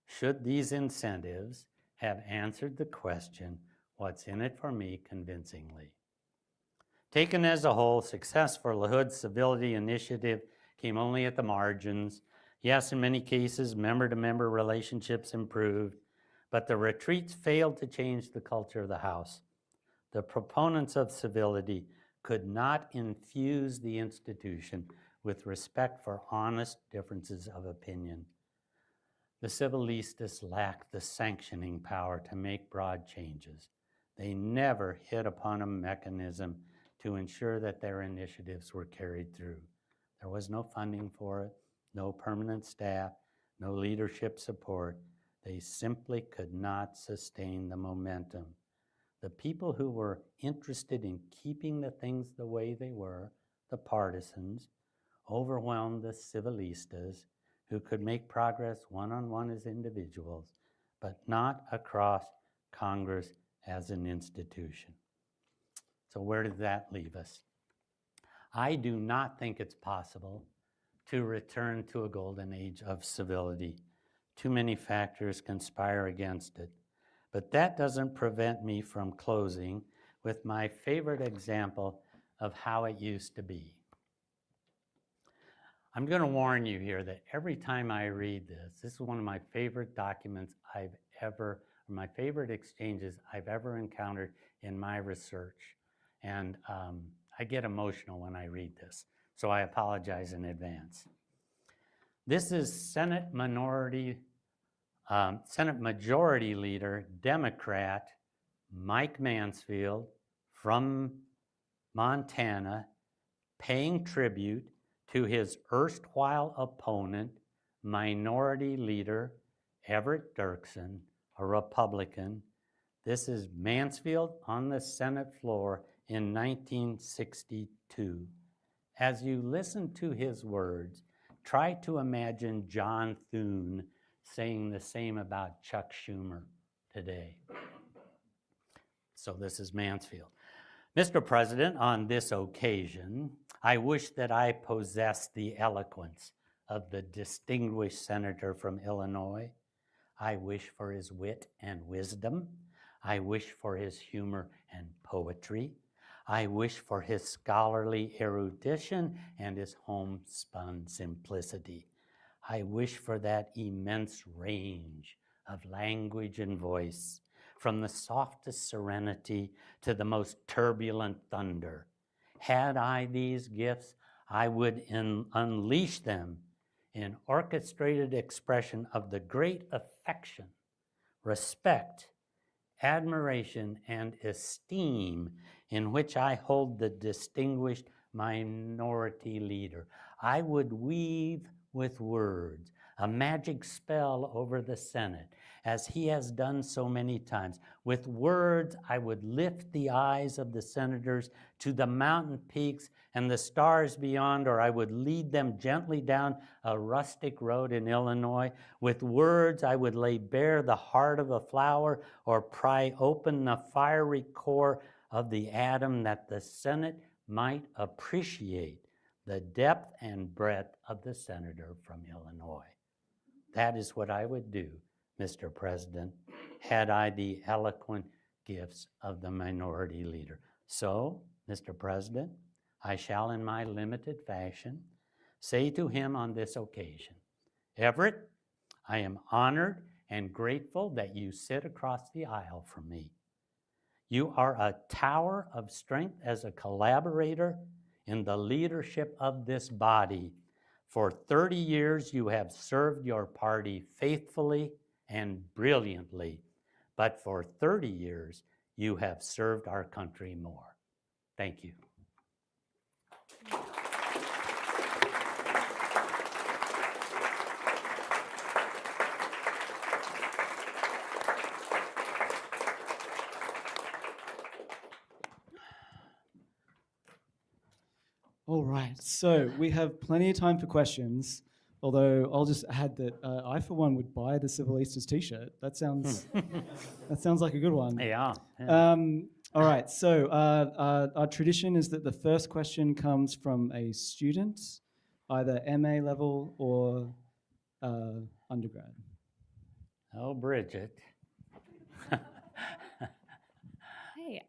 should these incentives have answered the question, what's in it for me, convincingly? Taken as a whole, success for LaHood's Civility Initiative came only at the margins. Yes, in many cases, member-to-member relationships improved, but the retreats failed to change the culture of the House. The proponents of civility could not infuse the institution with respect for honest differences of opinion. The civilistas lacked the sanctioning power to make broad changes. They never hit upon a mechanism to ensure that their initiatives were carried through. There was no funding for it, no permanent staff, no leadership support. They simply could not sustain the momentum. The people who were interested in keeping the things the way they were, the partisans, overwhelmed the civilistas, who could make progress one-on-one as individuals, but not across Congress as an institution. So where did that leave us? I do not think it's possible to return to a golden age of civility. Too many factors conspire against it. But that doesn't prevent me from closing with my favorite example of how it used to be. I'm going to warn you here that every time I read this is one of my favorite documents my favorite exchanges I've ever encountered in my research. And I get emotional when I read this. so I apologize in advance. This is Senate Majority Leader, Democrat Mike Mansfield from Montana, paying tribute to his erstwhile opponent, Minority Leader Everett Dirksen, a Republican. This is Mansfield on the Senate floor in 1962. As you listen to his words, try to imagine John Thune saying the same about Chuck Schumer today. So this is Mansfield. Mr. President, on this occasion, I wish that I possessed the eloquence of the distinguished senator from Illinois. I wish for his wit and wisdom. I wish for his humor and poetry. I wish for his scholarly erudition and his homespun simplicity. I wish for that immense range of language and voice, from the softest serenity to the most turbulent thunder. Had I these gifts, I would unleash them in orchestrated expression of the great affection, respect, admiration, and esteem in which I hold the distinguished minority leader. I would weave with words a magic spell over the Senate, as he has done so many times. With words, I would lift the eyes of the senators to the mountain peaks and the stars beyond, or I would lead them gently down a rustic road in Illinois. With words, I would lay bare the heart of a flower or pry open the fiery core of the atom, that the Senate might appreciate the depth and breadth of the senator from Illinois. That is what I would do, Mr. President, had I the eloquent gifts of the minority leader. So, Mr. President, I shall, in my limited fashion, say to him on this occasion, Everett, I am honored and grateful that you sit across the aisle from me. You are a tower of strength as a collaborator in the leadership of this body. For 30 years, you have served your party faithfully and brilliantly, but for 30 years, you have served our country more. Thank you. All right, so we have plenty of time for questions, although I'll just add that I, for one, would buy the Civilistas t-shirt. That sounds like a good one. Yeah. All right, so our tradition is that the first question comes from a student, either MA level or undergrad. Oh, Bridget. Hey,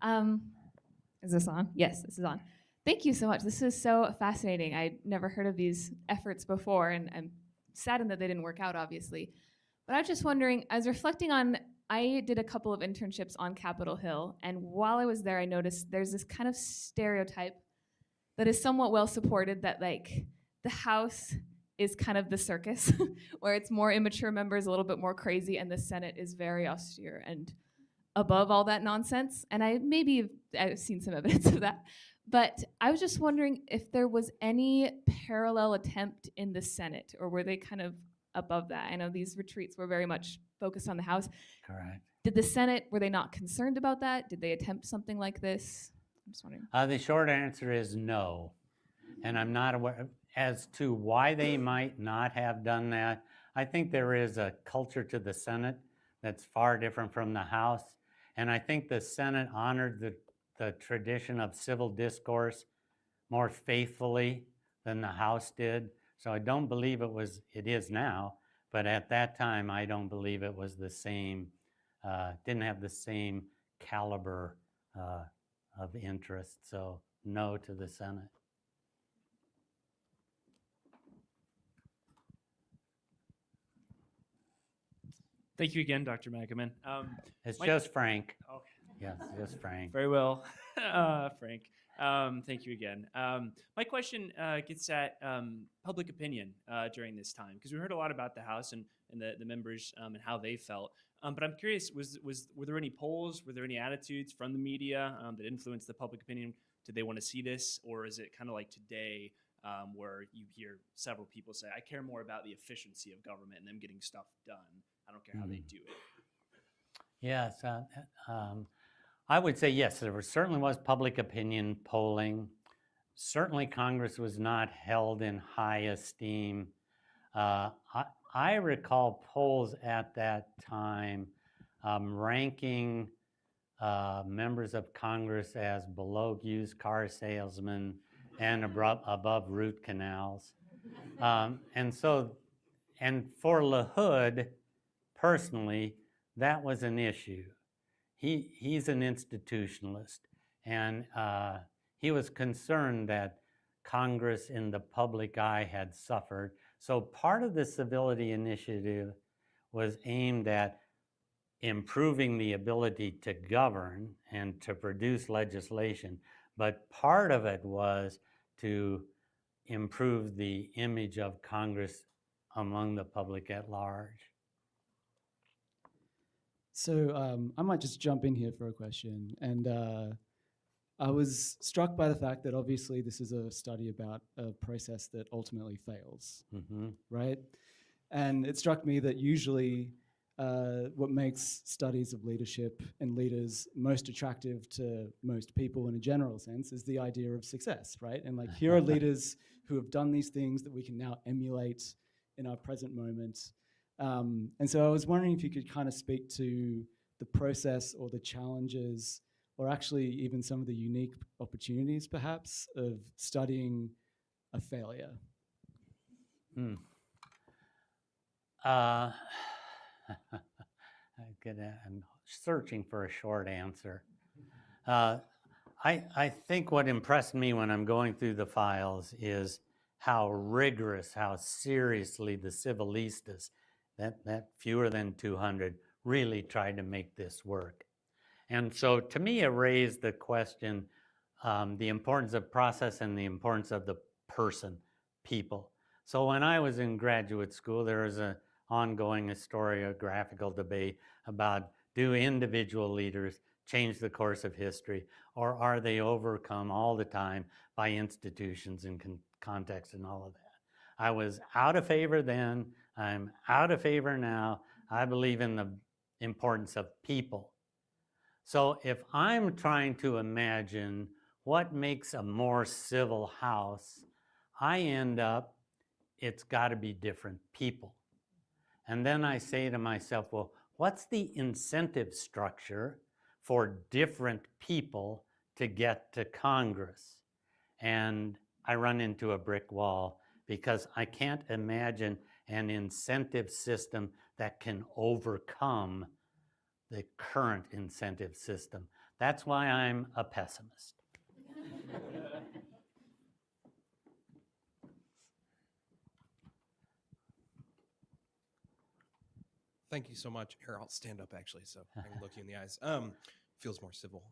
is this on? Yes, this is on. Thank you so much. This is so fascinating. I'd never heard of these efforts before, and I'm saddened that they didn't work out, obviously. But I was just wondering, I was reflecting on, I did a couple of internships on Capitol Hill, and while I was there, I noticed there's this kind of stereotype that is somewhat well supported, that like the House is kind of the circus, where it's more immature members, a little bit more crazy, and the Senate is very austere and above all that nonsense. And I've seen some evidence of that. But I was just wondering if there was any parallel attempt in the Senate, or were they kind of above that? I know these retreats were very much focused on the House. Correct. Did the Senate, were they not concerned about that? Did they attempt something like this? I'm just wondering. The short answer is no. And I'm not aware as to why they might not have done that. I think there is a culture to the Senate that's far different from the House. And I think the Senate honored the tradition of civil discourse more faithfully than the House did. So I don't believe it is now, but at that time, I don't believe it was the same, didn't have the same caliber of interest. So no to the Senate. Thank you again, Dr. Magaman. It's just Frank. Okay. Yes, just Frank. Very well, Frank. Thank you again. My question gets at public opinion during this time, because we heard a lot about the House and the members and how they felt. But I'm curious, were there any polls, were there any attitudes from the media that influenced the public opinion? Did they want to see this, or is it kind of like today where you hear several people say, I care more about the efficiency of government and them getting stuff done. I don't care how they do it. Yes, I would say yes, there certainly was public opinion polling. Certainly Congress was not held in high esteem. I recall polls at that time ranking members of Congress as below used car salesmen and above root canals. And for LaHood, personally, that was an issue. He's an institutionalist, and he was concerned that Congress in the public eye had suffered. So part of the Civility Initiative was aimed at improving the ability to govern and to produce legislation, but part of it was to improve the image of Congress among the public at large. So I might just jump in here for a question. And I was struck by the fact that obviously this is a study about a process that ultimately fails, right? And it struck me that usually what makes studies of leadership and leaders most attractive to most people in a general sense is the idea of success, right? And like, here are leaders who have done these things that we can now emulate in our present moment. And so I was wondering if you could kind of speak to the process or the challenges, or actually even some of the unique opportunities perhaps of studying a failure. I'm searching for a short answer. I think what impressed me when I'm going through the files is how rigorous, how seriously the civilistas, that fewer than 200, really tried to make this work. And so to me, it raised the question, the importance of process and the importance of the person, people. So when I was in graduate school, there was an ongoing historiographical debate about, do individual leaders change the course of history, or are they overcome all the time by institutions and context and all of that? I was out of favor then, I'm out of favor now. I believe in the importance of people. So if I'm trying to imagine what makes a more civil house, I end up, it's got to be different people. And then I say to myself, well, what's the incentive structure for different people to get to Congress? And I run into a brick wall because I can't imagine an incentive system that can overcome the current incentive system. That's why I'm a pessimist. Thank you so much. Here, I'll stand up actually, so I can look you in the eyes. Feels more civil.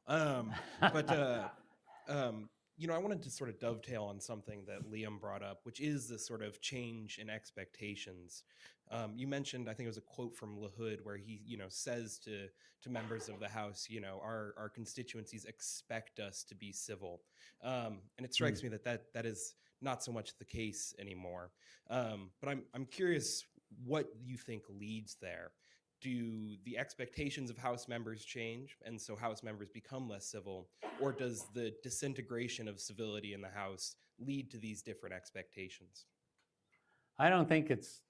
You know, I wanted to sort of dovetail on something that Liam brought up, which is this sort of change in expectations. You mentioned, I think it was a quote from LaHood where he, says to members of the House, our constituencies expect us to be civil. And it strikes me that is not so much the case anymore. But I'm curious what you think leads there. Do the expectations of House members change, and so House members become less civil, or does the disintegration of civility in the House lead to these different expectations? I don't think it's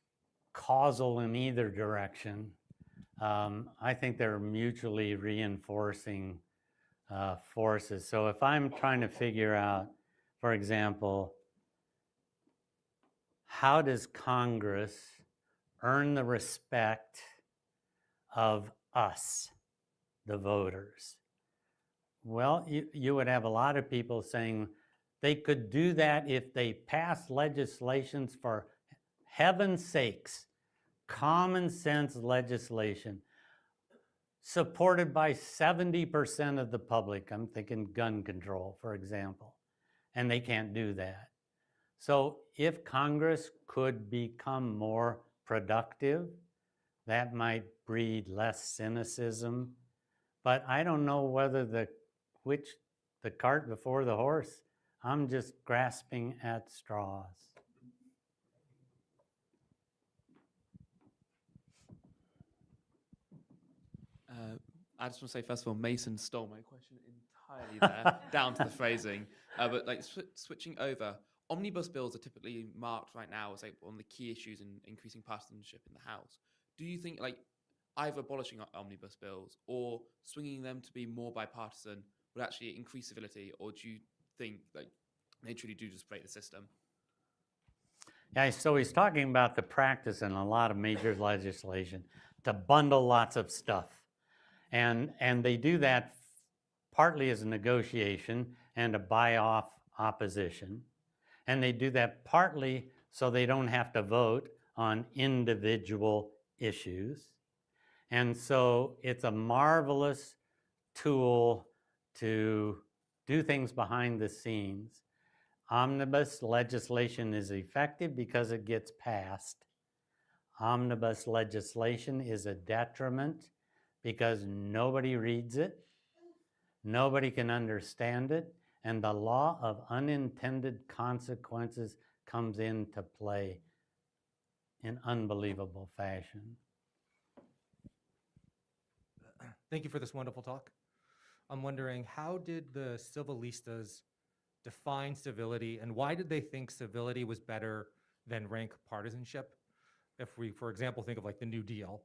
causal in either direction. I think they're mutually reinforcing forces. So if I'm trying to figure out, for example, how does Congress earn the respect of us, the voters? Well, you would have a lot of people saying they could do that if they pass legislations, for heaven's sakes, common sense legislation. supported by 70% of the public. I'm thinking gun control, for example, and they can't do that. So if Congress could become more productive, that might breed less cynicism. But I don't know whether the cart before the horse. I'm just grasping at straws. I just want to say, first of all, Mason stole my question entirely there, down to the phrasing. But like switching over, omnibus bills are typically marked right now as like one of the key issues in increasing partisanship in the House. Do you think like either abolishing omnibus bills or swinging them to be more bipartisan would actually increase civility, or do you think like they truly do just break the system? Yeah, so he's talking about the practice in a lot of major legislation to bundle lots of stuff. And they do that partly as a negotiation and to buy off opposition. And they do that partly so they don't have to vote on individual issues. And so it's a marvelous tool to do things behind the scenes. Omnibus legislation is effective because it gets passed. Omnibus legislation is a detriment because nobody reads it, nobody can understand it, and the law of unintended consequences comes into play in unbelievable fashion. Thank you for this wonderful talk. I'm wondering, how did the civilistas define civility, and why did they think civility was better than rank partisanship? If we, for example, think of like the New Deal,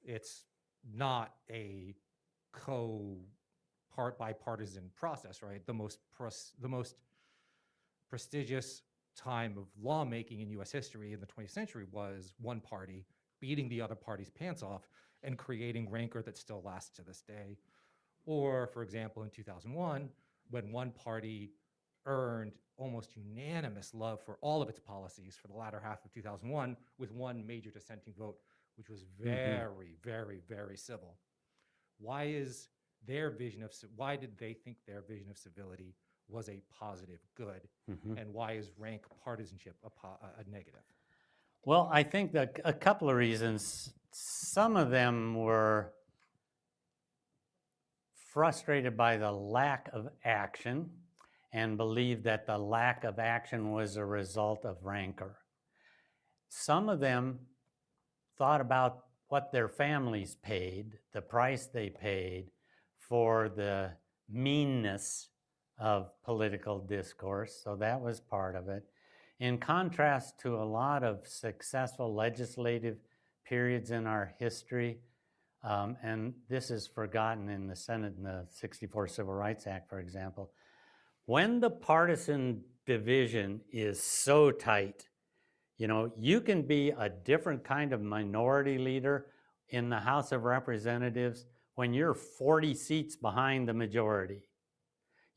it's not a bipartisan process, right? The most prestigious time of lawmaking in US history in the 20th century was one party beating the other party's pants off and creating rancor that still lasts to this day. Or, for example, in 2001, when one party earned almost unanimous love for all of its policies for the latter half of 2001 with one major dissenting vote, which was very, very, very civil. Why did they think their vision of civility was a positive good, and why is rank partisanship a negative? Well, I think that a couple of reasons. Some of them were frustrated by the lack of action and believed that the lack of action was a result of rancor. Some of them thought about what their families paid, the price they paid for the meanness of political discourse, so that was part of it. In contrast to a lot of successful legislative periods in our history, and this is forgotten in the Senate in the '64 Civil Rights Act, for example, when the partisan division is so tight, you know, you can be a different kind of minority leader in the House of Representatives when you're 40 seats behind the majority.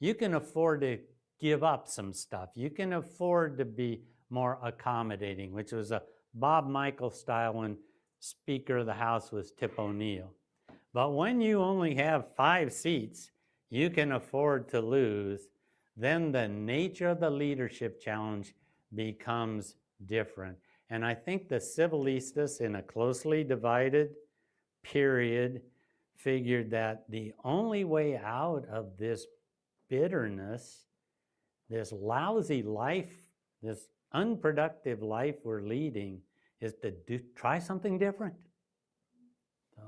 You can afford to give up some stuff. You can afford to be more accommodating, which was a Bob Michael style when Speaker of the House was Tip O'Neill. But when you only have 5 seats, you can afford to lose. Then the nature of the leadership challenge becomes different. And I think the civilistas in a closely divided period figured that the only way out of this bitterness, this lousy life, this unproductive life we're leading, is to try something different. So.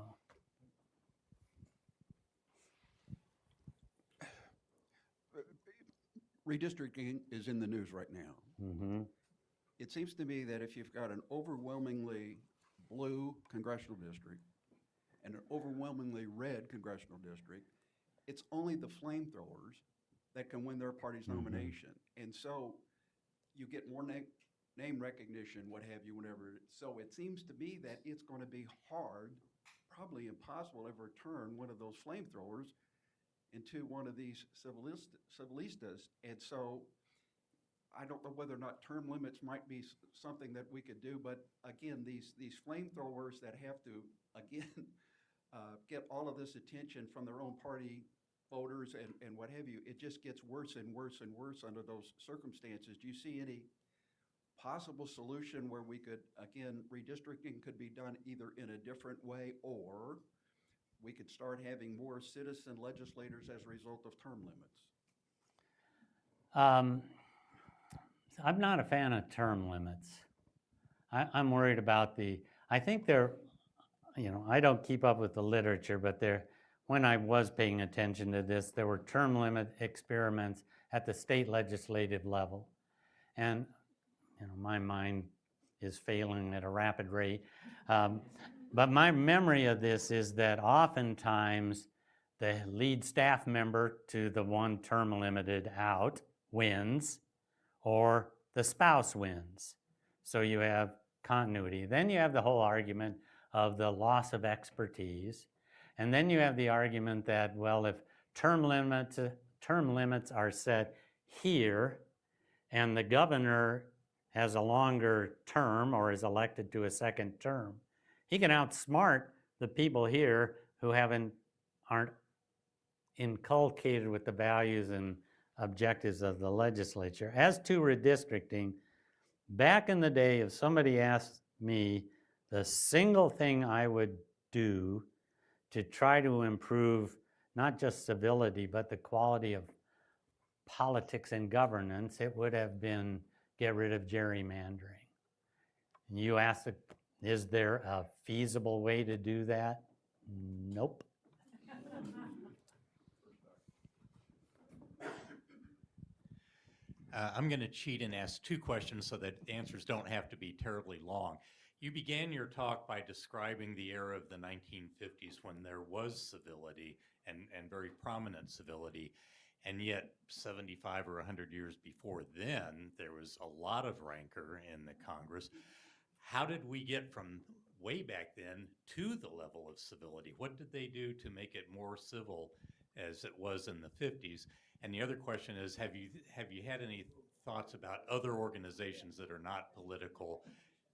Redistricting is in the news right now. It seems to me that if you've got an overwhelmingly blue congressional district and an overwhelmingly red congressional district, it's only the flamethrowers that can win their party's nomination. And so you get more name recognition, what have you, whatever. So it seems to me that it's going to be hard, probably impossible, to ever turn one of those flamethrowers into one of these civilistas. And so I don't know whether or not term limits might be something that we could do, but again, these flamethrowers that have to, again, get all of this attention from their own party voters and what have you. It just gets worse and worse and worse under those circumstances. Do you see any possible solution where we could, again, redistricting could be done either in a different way, or we could start having more citizen legislators as a result of term limits? I'm not a fan of term limits. I'm worried about I think there, I don't keep up with the literature, but when I was paying attention to this, there were term limit experiments at the state legislative level. And, my mind is failing at a rapid rate. But my memory of this is that oftentimes the lead staff member to the one term limited out wins, or the spouse wins. So you have continuity. Then you have the whole argument of the loss of expertise. And then you have the argument that, well, if term limits are set here and the governor has a longer term or is elected to a second term, he can outsmart the people here who aren't inculcated with the values and objectives of the legislature. As to redistricting, back in the day, if somebody asked me the single thing I would do to try to improve not just civility, but the quality of politics and governance, it would have been get rid of gerrymandering. And you ask, is there a feasible way to do that? Nope. I'm going to cheat and ask 2 questions so that answers don't have to be terribly long. You began your talk by describing the era of the 1950s when there was civility and very prominent civility, and yet 75 or 100 years before then, there was a lot of rancor in the Congress. How did we get from way back then to the level of civility? What did they do to make it more civil as it was in the 50s? And the other question is, have you had any thoughts about other organizations that are not political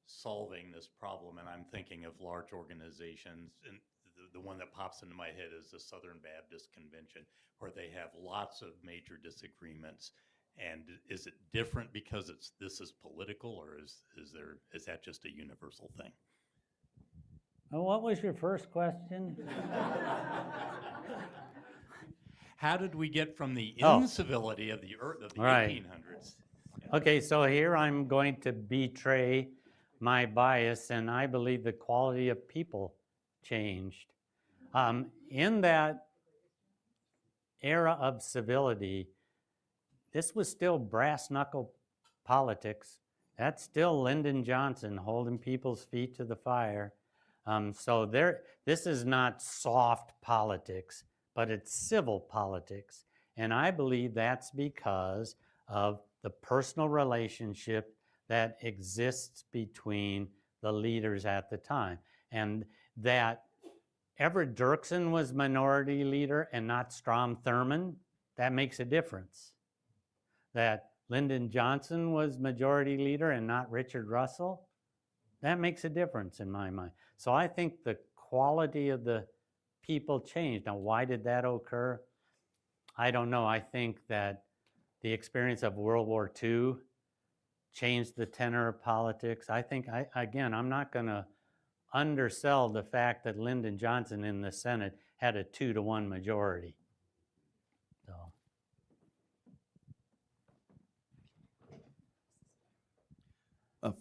solving this problem? And I'm thinking of large organizations, and the one that pops into my head is the Southern Baptist Convention, where they have lots of major disagreements. And is it different because this is political, or is that just a universal thing? What was your first question? How did we get from the incivility of the Right. 1800s? Okay, so here I'm going to betray my bias, and I believe the quality of people changed. In that era of civility, this was still brass knuckle politics. That's still Lyndon Johnson holding people's feet to the fire. So this is not soft politics, but it's civil politics. And I believe that's because of the personal relationship that exists between the leaders at the time. And that Everett Dirksen was minority leader and not Strom Thurmond, that makes a difference. That Lyndon Johnson was majority leader and not Richard Russell, that makes a difference in my mind. So I think the quality of the people changed. Now, why did that occur? I don't know. I think that the experience of World War II changed the tenor of politics. I think, again, I'm not going to undersell the fact that Lyndon Johnson in the Senate had a 2-to-1 majority. So.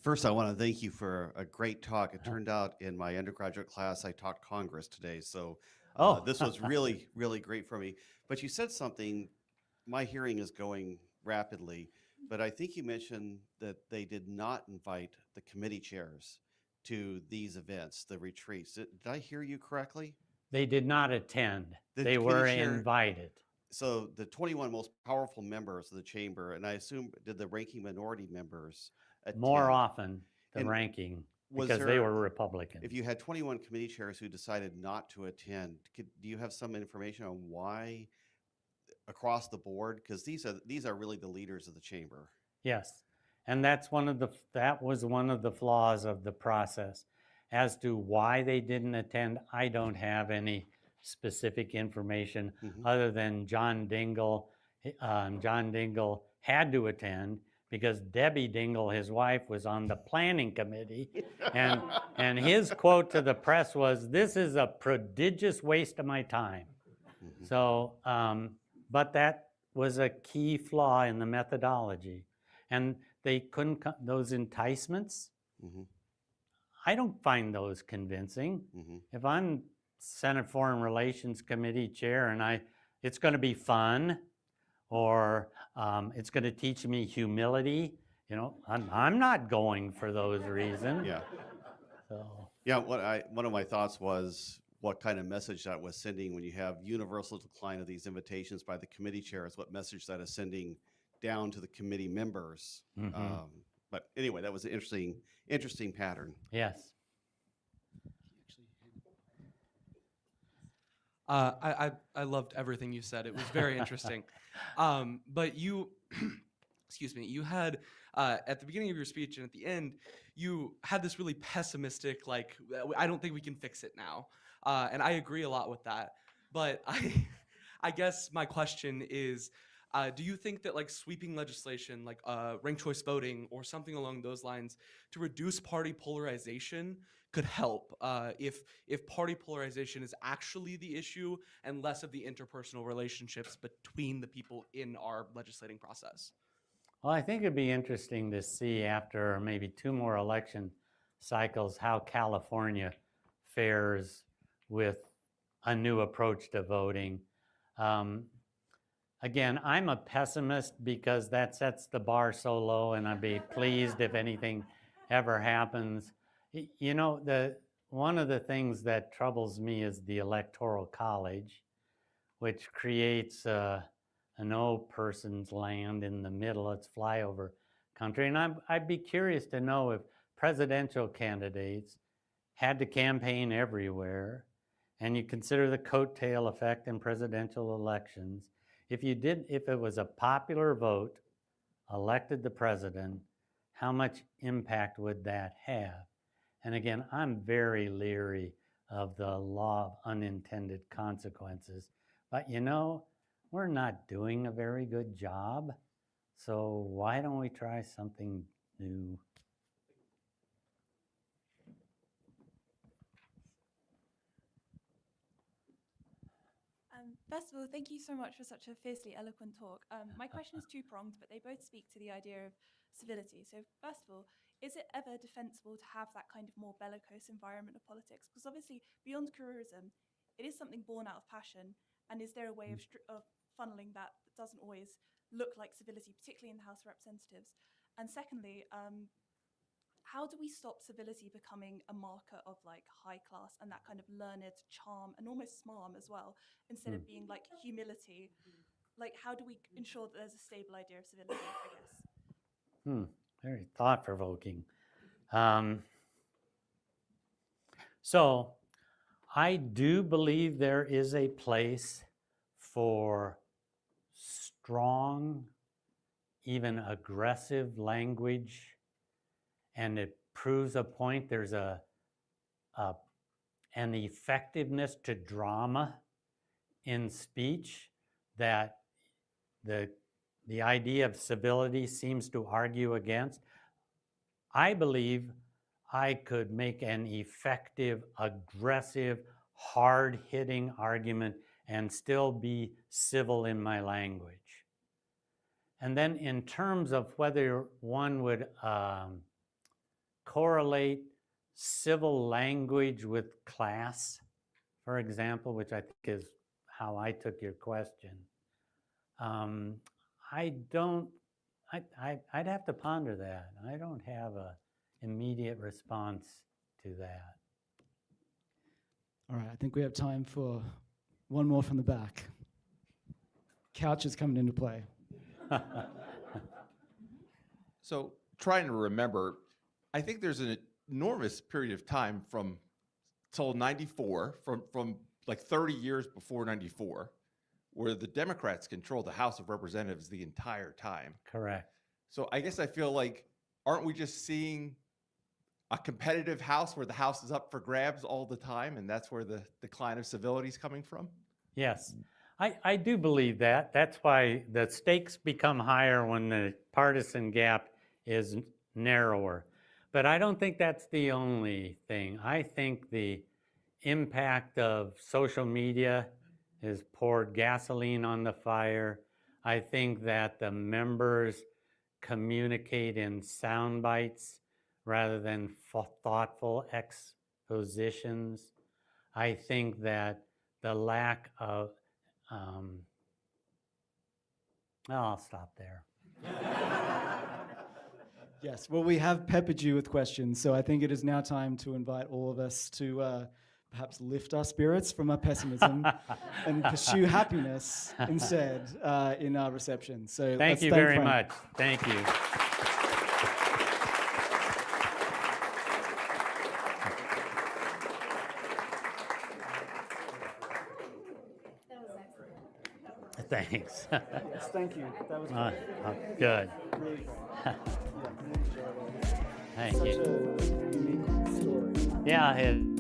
First, I want to thank you for a great talk. It turned out in my undergraduate class, I taught Congress today, so this was really, really great for me. But you said something, my hearing is going rapidly, but I think you mentioned that they did not invite the committee chairs to these events, the retreats. Did I hear you correctly? They did not attend. The They were committee chair- invited. So the 21 most powerful members of the chamber, and I assume did the ranking minority members attend? More often, the And ranking, was because they there- were Republicans. If you had 21 committee chairs who decided not to attend, do you have some information on why across the board? Because these are really the leaders of the chamber. Yes, and that was one of the flaws of the process. As to why they didn't attend, I don't have any specific information other than John Dingle had to attend because Debbie Dingle, his wife, was on the planning committee. And his quote to the press was, "This is a prodigious waste of my time." So, but that was a key flaw in the methodology. And they couldn't, those enticements, I don't find those convincing. If I'm Senate Foreign Relations Committee chair and it's going to be fun, or it's going to teach me humility, you know, I'm not going for those reasons. Yeah. So. Yeah, one of my thoughts was what kind of message that was sending when you have universal decline of these invitations by the committee chairs, what message that is sending down to the committee members. But anyway, that was an interesting pattern. Yes. I loved everything you said. It was very interesting. But you, excuse me, you had at the beginning of your speech and at the end, you had this really pessimistic, like, I don't think we can fix it now. And I agree a lot with that. But I guess my question is, do you think that like sweeping legislation, like ranked choice voting or something along those lines to reduce party polarization could help if party polarization is actually the issue and less of the interpersonal relationships between the people in our legislating process? Well, I think it'd be interesting to see after maybe 2 more election cycles how California fares with a new approach to voting. Again, I'm a pessimist because that sets the bar so low, and I'd be pleased if anything ever happens. You know, one of the things that troubles me is the Electoral College, which creates a no person's land in the middle. It's flyover country. And I'd be curious to know if presidential candidates had to campaign everywhere, and you consider the coattail effect in presidential elections. If it was a popular vote, elected the president, how much impact would that have? And again, I'm very leery of the law of unintended consequences. But you know, we're not doing a very good job. So why don't we try something new? First of all, thank you so much for such a fiercely eloquent talk. My question is two-pronged, but they both speak to the idea of civility. So first of all, is it ever defensible to have that kind of more bellicose environment of politics? Because obviously, beyond careerism, it is something born out of passion. And is there a way of funneling that doesn't always look like civility, particularly in the House of Representatives? And secondly, how do we stop civility becoming a marker of like high class and that kind of learned charm and almost smarm as well, instead of being like humility? Like, how do we ensure that there's a stable idea of civility, I guess? Very thought-provoking. So I do believe there is a place for strong, even aggressive language, and it proves a point. There's an effectiveness to drama in speech that the idea of civility seems to argue against. I believe I could make an effective, aggressive, hard-hitting argument and still be civil in my language. And then in terms of whether one would correlate civil language with class, for example, which I think is how I took your question. I'd have to ponder that. I don't have an immediate response to that. All right, I think we have time for one more from the back. Couch is coming into play. So trying to remember, I think there's an enormous period of time from till 94, from like 30 years before 94, where the Democrats controlled the House of Representatives the entire time. Correct. So I guess I feel like, aren't we just seeing a competitive house where the house is up for grabs all the time, and that's where the decline of civility is coming from? Yes, I do believe that. That's why the stakes become higher when the partisan gap is narrower. But I don't think that's the only thing. I think the impact of social media has poured gasoline on the fire. I think that the members communicate in sound bites rather than thoughtful expositions. I think that the lack of, I'll stop there. Yes, well, we have peppered you with questions, so I think it is now time to invite all of us to perhaps lift our spirits from our pessimism and pursue happiness instead in our reception. So Thank you very much. Thank you. Thanks. Yes, thank you. That was great. Good. Really great. Thank Such you. a unique story. Yeah, it